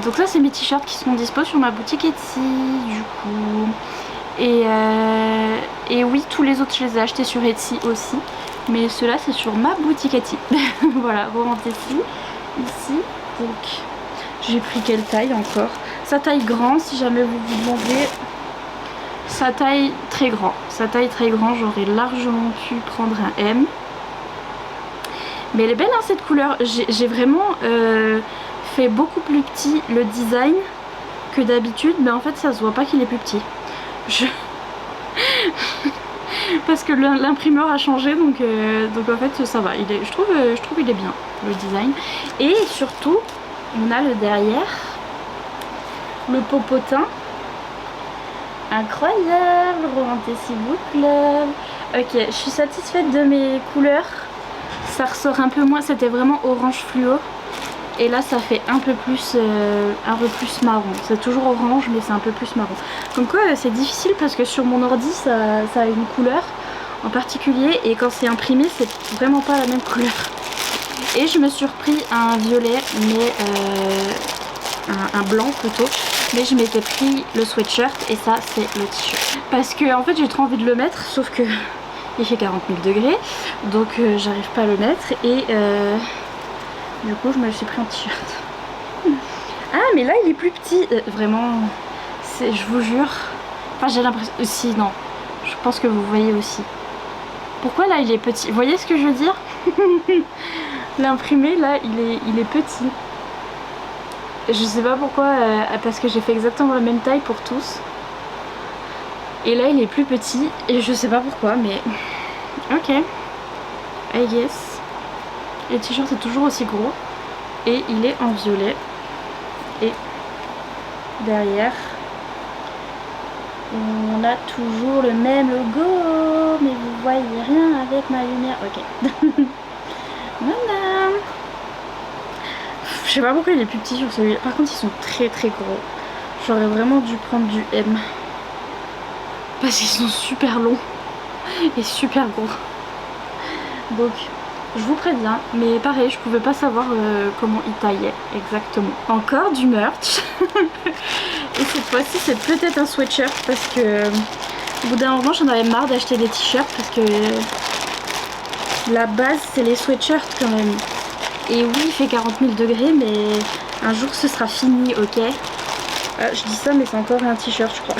A: Donc ça c'est mes t-shirts qui seront dispo sur ma boutique Etsy du coup. Et oui, tous les autres je les ai achetés sur Etsy aussi. Mais ceux-là c'est sur ma boutique Etsy. Voilà, Romantic ici. Donc j'ai pris quelle taille encore? Sa taille grand si jamais vous vous demandez. Sa taille très grand. Sa taille très grand, j'aurais largement pu prendre un M. Mais elle est belle hein, cette couleur. J'ai vraiment fait beaucoup plus petit le design que d'habitude. Mais en fait ça se voit pas qu'il est plus petit. Parce que l'imprimeur a changé donc en fait ça va. Je trouve il est bien le design. Et surtout on a le derrière. Le popotin. Incroyable, Romantic Book Club. Ok, je suis satisfaite de mes couleurs. Ça ressort un peu moins, c'était vraiment orange fluo. Et là ça fait un peu plus marron. C'est toujours orange mais c'est un peu plus marron. Comme quoi c'est difficile parce que sur mon ordi ça a une couleur en particulier. Et quand c'est imprimé c'est vraiment pas la même couleur. Et je me suis repris un violet mais un blanc plutôt. Mais je m'étais pris le sweatshirt et ça c'est le t-shirt. Parce que en fait j'ai trop envie de le mettre sauf que il fait 40 000 degrés. Donc j'arrive pas à le mettre et du coup je me suis pris un t-shirt. Ah mais là il est plus petit. Vraiment, je vous jure. Enfin j'ai l'impression... Si non, je pense que vous voyez aussi. Pourquoi là il est petit? Vous voyez ce que je veux dire? L'imprimé là il est petit. Je sais pas pourquoi, parce que j'ai fait exactement la même taille pour tous. Et là il est plus petit et je sais pas pourquoi mais... Ok. I guess. Le t-shirt est toujours aussi gros. Et il est en violet. Et derrière on a toujours le même logo. Mais vous voyez rien avec ma lumière. Ok. Voilà. Je sais pas pourquoi il est plus petit sur celui-là. Par contre ils sont très très gros. J'aurais vraiment dû prendre du M. Parce qu'ils sont super longs. Et super gros. Donc je vous préviens. Mais pareil je pouvais pas savoir comment ils taillaient exactement. Encore du merch. Et cette fois-ci c'est peut-être un sweatshirt. Parce que au bout d'un moment j'en avais marre d'acheter des t-shirts. Parce que la base c'est les sweatshirts quand même. Et oui, il fait 40 000 degrés, mais un jour ce sera fini, ok? Je dis ça, mais c'est encore un t-shirt, je crois.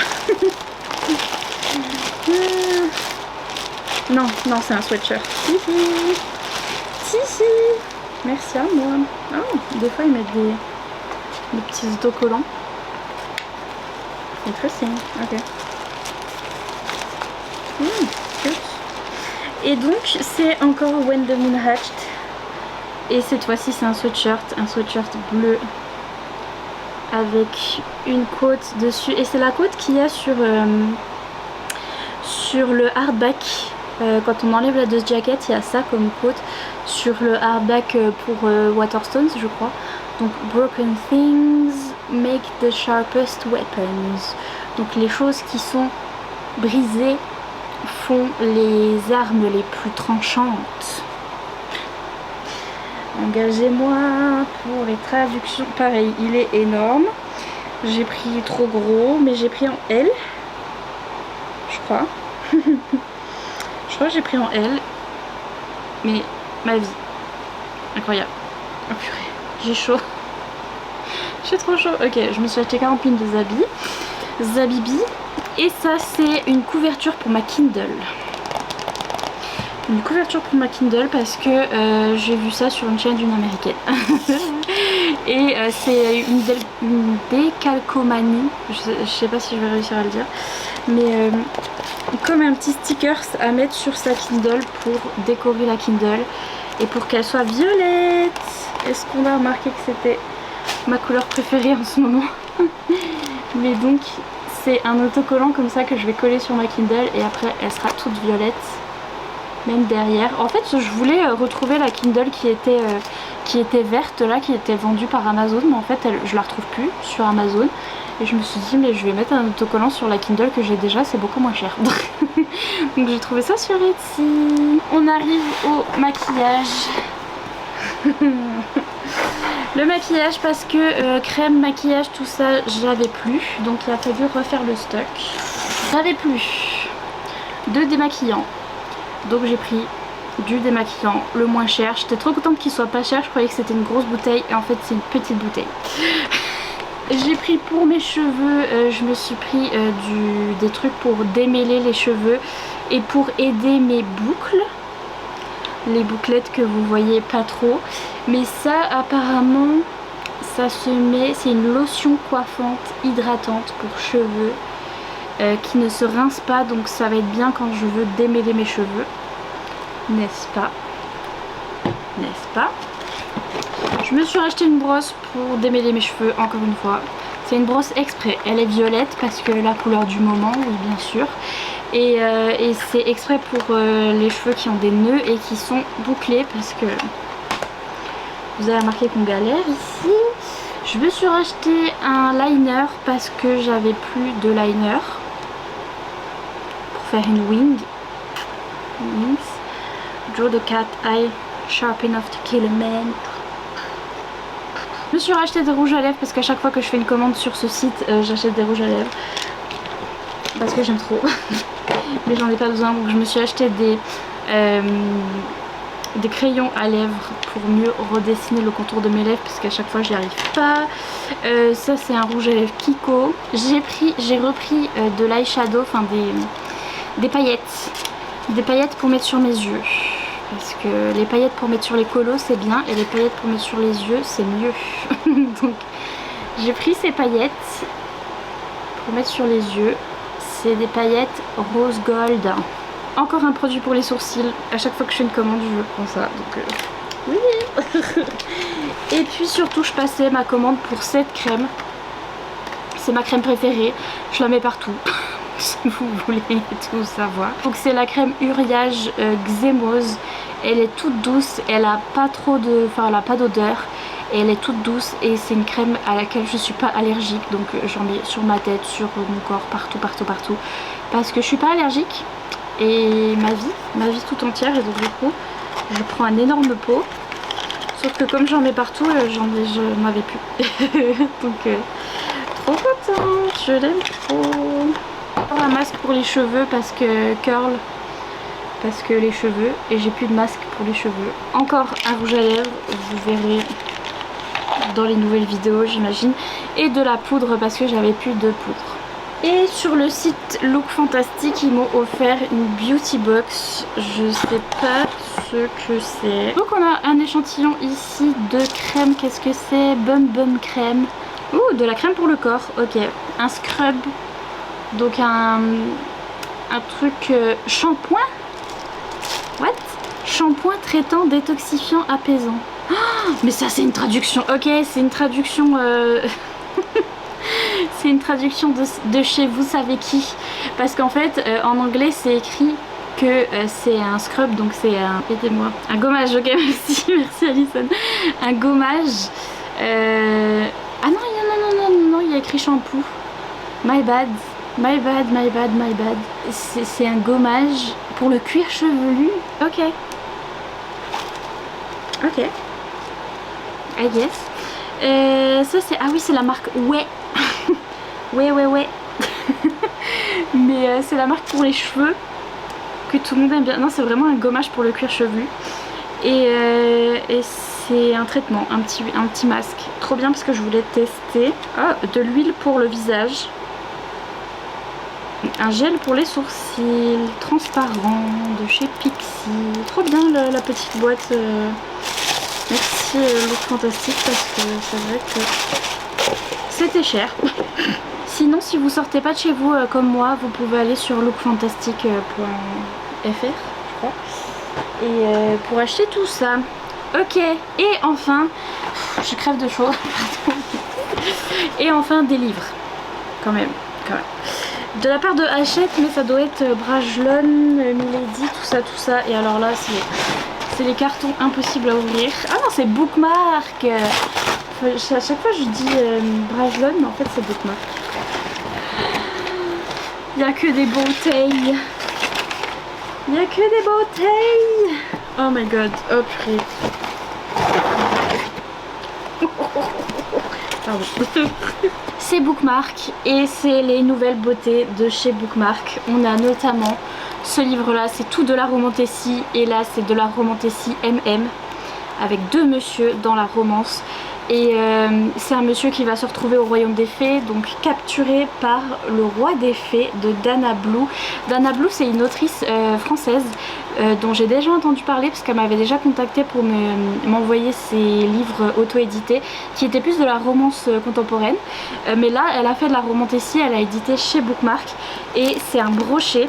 A: Non, c'est un sweatshirt. Si. Merci à moi. Oh, des fois ils mettent des petits autocollants. Interesting, ok. Cute. Et donc, c'est encore When the Moon Hatched. Et cette fois-ci c'est un sweatshirt bleu avec une côte dessus. Et c'est la côte qu'il y a sur le hardback. Quand on enlève la dust jacket, il y a ça comme côte sur le hardback pour Waterstones, je crois. Donc broken things make the sharpest weapons. Donc les choses qui sont brisées font les armes les plus tranchantes. Engagez-moi pour les traductions. Pareil, il est énorme. J'ai pris trop gros, mais j'ai pris en L. Je crois. Je crois que j'ai pris en L. Mais ma vie. Incroyable. Oh purée, j'ai chaud. J'ai trop chaud. Ok, je me suis acheté 40 000 de Zabibi. Et ça, c'est une couverture pour ma Kindle. Une couverture pour ma Kindle parce que j'ai vu ça sur une chaîne d'une américaine. Et c'est une décalcomanie. Je sais pas si je vais réussir à le dire. Mais comme un petit sticker à mettre sur sa Kindle pour décorer la Kindle. Et pour qu'elle soit violette. Est-ce qu'on a remarqué que c'était ma couleur préférée en ce moment? Mais donc c'est un autocollant comme ça que je vais coller sur ma Kindle. Et après elle sera toute violette. Même derrière. En fait je voulais retrouver la Kindle qui était verte là, qui était vendue par Amazon, mais en fait je la retrouve plus sur Amazon. Et je me suis dit mais je vais mettre un autocollant sur la Kindle que j'ai déjà, c'est beaucoup moins cher. Donc j'ai trouvé ça sur Etsy. On arrive au maquillage. Le maquillage parce que crème, maquillage, tout ça j'avais plus. Donc il a fallu refaire le stock. J'avais plus de démaquillant. Donc j'ai pris du démaquillant le moins cher. J'étais trop contente qu'il soit pas cher, je croyais que c'était une grosse bouteille et en fait c'est une petite bouteille. J'ai pris pour mes cheveux, je me suis pris des trucs pour démêler les cheveux et pour aider mes boucles. Les bouclettes que vous voyez pas trop. Mais ça apparemment ça se met, c'est une lotion coiffante hydratante pour cheveux qui ne se rince pas, donc ça va être bien quand je veux démêler mes cheveux. N'est-ce pas? N'est-ce pas? Je me suis racheté une brosse pour démêler mes cheveux, encore une fois. C'est une brosse exprès. Elle est violette parce que la couleur du moment, oui bien sûr. Et c'est exprès pour les cheveux qui ont des nœuds et qui sont bouclés parce que vous avez remarqué qu'on galère ici. Je me suis racheté un liner parce que j'avais plus de liner pour faire une wings. Draw the cat eye sharp enough to kill a man. Je me suis racheté des rouges à lèvres parce qu'à chaque fois que je fais une commande sur ce site, j'achète des rouges à lèvres parce que j'aime trop. Mais j'en ai pas besoin, donc je me suis acheté des crayons à lèvres pour mieux redessiner le contour de mes lèvres parce qu'à chaque fois j'y arrive pas. Ça c'est un rouge à lèvres Kiko. J'ai repris de l'eyeshadow, enfin des paillettes pour mettre sur mes yeux. Parce que les paillettes pour mettre sur les colos c'est bien et les paillettes pour mettre sur les yeux c'est mieux. Donc j'ai pris ces paillettes pour mettre sur les yeux. C'est des paillettes rose gold. Encore un produit pour les sourcils. À chaque fois que je fais une commande je prends ça. Donc oui. Et puis surtout je passais ma commande pour cette crème. C'est ma crème préférée. Je la mets partout. Si vous voulez tout savoir. Donc c'est la crème Uriage Xémose. Elle est toute douce, elle a pas trop de, enfin elle a pas d'odeur et elle est toute douce et c'est une crème à laquelle je suis pas allergique, donc j'en mets sur ma tête, sur mon corps, partout parce que je suis pas allergique et ma vie tout entière, et donc du coup je prends un énorme pot, sauf que comme j'en mets partout, je n'en avais plus. Donc trop contente, je l'aime trop. Un masque pour les cheveux parce que curl, parce que les cheveux, et j'ai plus de masque pour les cheveux. Encore un rouge à lèvres, vous verrez dans les nouvelles vidéos j'imagine, et de la poudre parce que j'avais plus de poudre. Et sur le site Look Fantastic ils m'ont offert une beauty box, je sais pas ce que c'est. Donc on a un échantillon ici de crème, qu'est-ce que c'est? Bum crème. Ouh, de la crème pour le corps, ok. Un scrub. Donc un truc shampoing. What? Shampoing traitant, détoxifiant, apaisant. Oh, mais ça c'est une traduction. Ok, c'est une traduction. C'est une traduction de chez vous savez qui. Parce qu'en fait en anglais c'est écrit que c'est un scrub, donc c'est un. Aidez-moi. Un gommage, ok, merci Alison. Un gommage. Ah non, il y a écrit shampoo. My bad. C'est un gommage pour le cuir chevelu. Ok. I guess. Ça c'est... Ah oui, c'est la marque Ouais. Ouais. Mais c'est la marque pour les cheveux que tout le monde aime bien. Non, c'est vraiment un gommage pour le cuir chevelu. Et c'est un traitement, un petit masque. Trop bien parce que je voulais tester. Ah, de l'huile pour le visage. Un gel pour les sourcils, transparent, de chez Pixi. Trop bien la petite boîte. Merci Look Fantastic parce que c'est vrai que c'était cher. Sinon si vous sortez pas de chez vous comme moi, vous pouvez aller sur lookfantastic.fr je crois. Et pour acheter tout ça. Ok, et enfin, je crève de chaud. Et enfin des livres. Quand même. De la part de Hachette, mais ça doit être Brajlon, Milady, tout ça. Et alors là, c'est les cartons impossibles à ouvrir. Ah non, c'est Bookmark. À chaque fois, je dis Brajlon, mais en fait, c'est Bookmark. Il n'y a que des bouteilles. Oh my god. Oh purée. Pardon. C'est Bookmark et c'est les nouvelles beautés de chez Bookmark. On a notamment Ce livre là c'est tout de la romantasy et là c'est de la romantasy MM avec deux messieurs dans la romance. Et c'est un monsieur qui va se retrouver au royaume des fées, donc capturé par le roi des fées de Dana Blue. Dana Blue c'est une autrice française dont j'ai déjà entendu parler parce qu'elle m'avait déjà contacté pour m'envoyer ses livres auto-édités qui étaient plus de la romance contemporaine. Mais là elle a fait de la romantasy, elle a édité chez Bookmark et c'est un brochet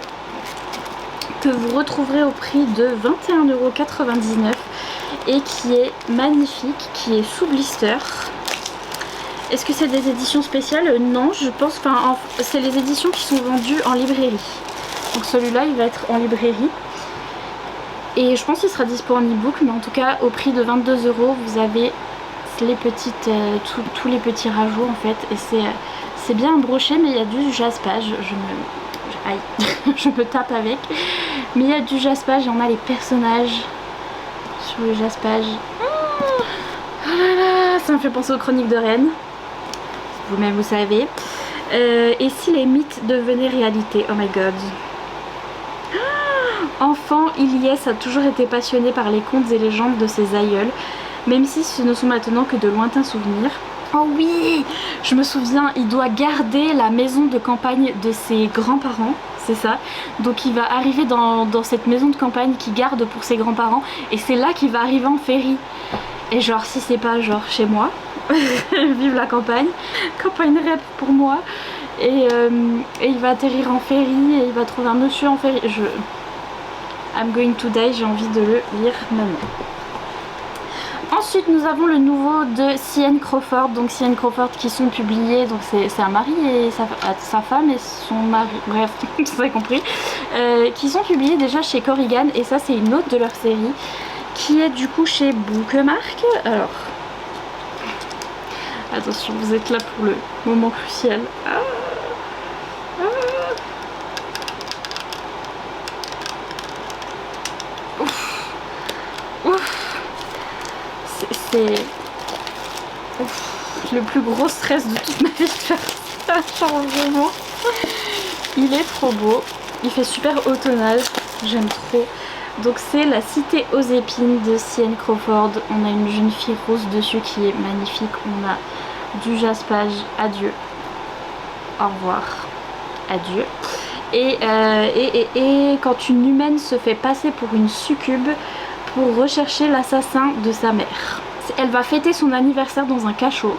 A: que vous retrouverez au prix de 21,99 € et qui est magnifique, qui est sous blister. Est-ce que c'est des éditions spéciales? Non, je pense, enfin c'est les éditions qui sont vendues en librairie. Donc celui-là il va être en librairie et je pense qu'il sera dispo en e-book, mais en tout cas au prix de 22 € vous avez les petites, tous les petits rajouts en fait, et c'est bien un brochet, mais il y a du jaspage. Je me tape avec, mais il y a du jaspage et on a les personnages sur le jaspage. Oh là là, ça me fait penser aux Chroniques de Rennes, vous-même vous savez. Et si les mythes devenaient réalité? Oh my god. Enfant, Ilyes a toujours été passionné par les contes et légendes de ses aïeuls, même si ce ne sont maintenant que de lointains souvenirs. Oh oui, je me souviens, il doit garder la maison de campagne de ses grands-parents, c'est ça. Donc il va arriver dans cette maison de campagne qu'il garde pour ses grands-parents et c'est là qu'il va arriver en ferry. Et genre si c'est pas genre chez moi, vive la campagne, campagne rêve pour moi. Et il va atterrir en ferry et il va trouver un monsieur en ferry. I'm going to die, j'ai envie de le lire maintenant. Ensuite nous avons le nouveau de C.N. Crawford, donc C.N. Crawford qui sont publiés, donc c'est un mari et sa femme et son mari, bref, vous avez compris, qui sont publiés déjà chez Corrigan, et ça c'est une autre de leur série qui est du coup chez Bookmark. Alors, attention, vous êtes là pour le moment crucial. C'est le plus gros stress de toute ma vie de faire ça, genre vraiment. Il est trop beau, il fait super automnal, j'aime trop. Donc c'est La Cité aux épines de C.N. Crawford. On a une jeune fille rose dessus qui est magnifique. On a du jaspage, adieu, au revoir, adieu. Et quand une humaine se fait passer pour une succube pour rechercher l'assassin de sa mère. Elle va fêter son anniversaire dans un cachot,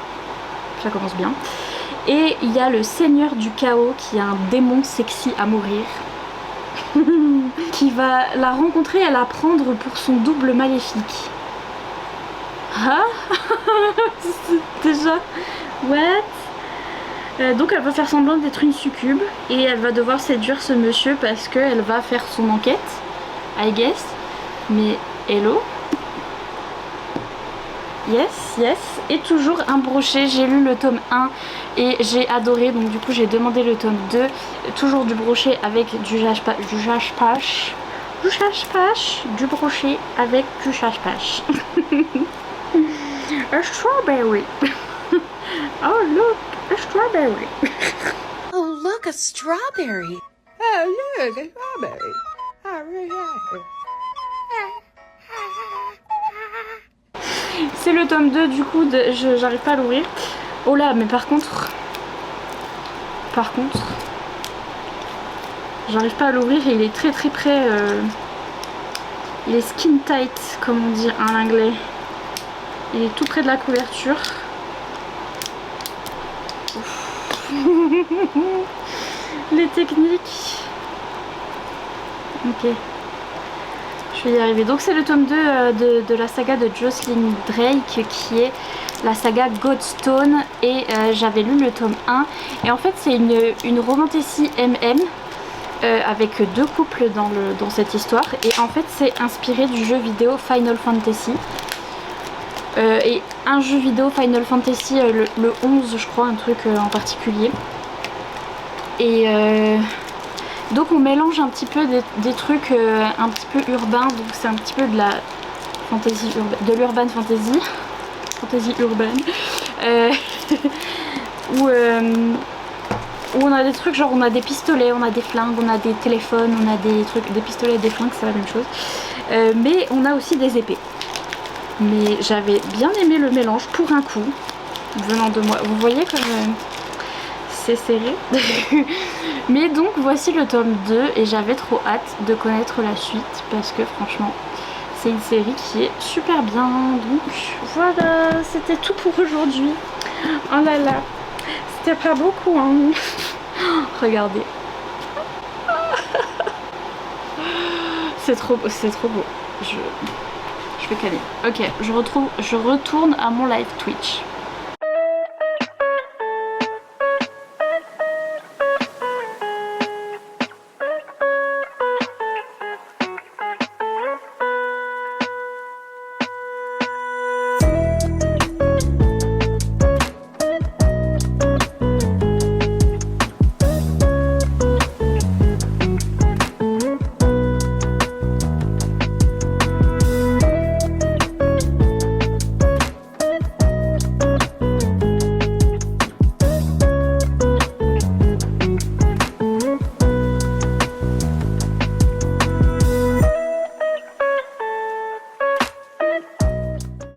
A: ça commence bien. Et il y a le Seigneur du Chaos qui est un démon sexy à mourir qui va la rencontrer et la prendre pour son double maléfique. Ah déjà what? Donc elle va faire semblant d'être une succube et elle va devoir séduire ce monsieur parce qu'elle va faire son enquête, I guess. Mais hello. Yes, yes. Et toujours un brochet, j'ai lu le tome 1 et j'ai adoré, donc du coup j'ai demandé le tome 2. Toujours du brochet avec du jaspage, du brochet avec du jaspage. A strawberry. Oh look, a strawberry.
B: Oh look, a strawberry. Oh look, a strawberry. Oh really?
A: C'est le tome 2 du coup, j'arrive pas à l'ouvrir. Oh là, mais par contre, j'arrive pas à l'ouvrir et il est très près, il est skin tight comme on dit en anglais. Il est tout près de la couverture. Les techniques. Ok. Je vais y arriver. Donc c'est le tome 2 de la saga de Jocelyn Drake qui est la saga Godstone et j'avais lu le tome 1 et en fait c'est une romantasy MM avec deux couples dans cette histoire et en fait c'est inspiré du jeu vidéo Final Fantasy et un jeu vidéo Final Fantasy le 11 je crois, un truc en particulier et donc on mélange un petit peu des trucs un petit peu urbains, donc c'est un petit peu de la fantasy de l'urban fantasy urbaine où où on a des trucs genre on a des pistolets, on a des flingues, on a des téléphones, on a des trucs, des pistolets et des flingues, c'est la même chose. Mais on a aussi des épées. Mais j'avais bien aimé le mélange pour un coup, venant de moi. Vous voyez comme c'est serré. Mais donc voici le tome 2 et j'avais trop hâte de connaître la suite parce que franchement c'est une série qui est super bien. Donc voilà, c'était tout pour aujourd'hui. Oh là là, c'était pas beaucoup hein. Regardez. C'est trop beau. Je vais calmer. Ok, je retourne à mon live Twitch.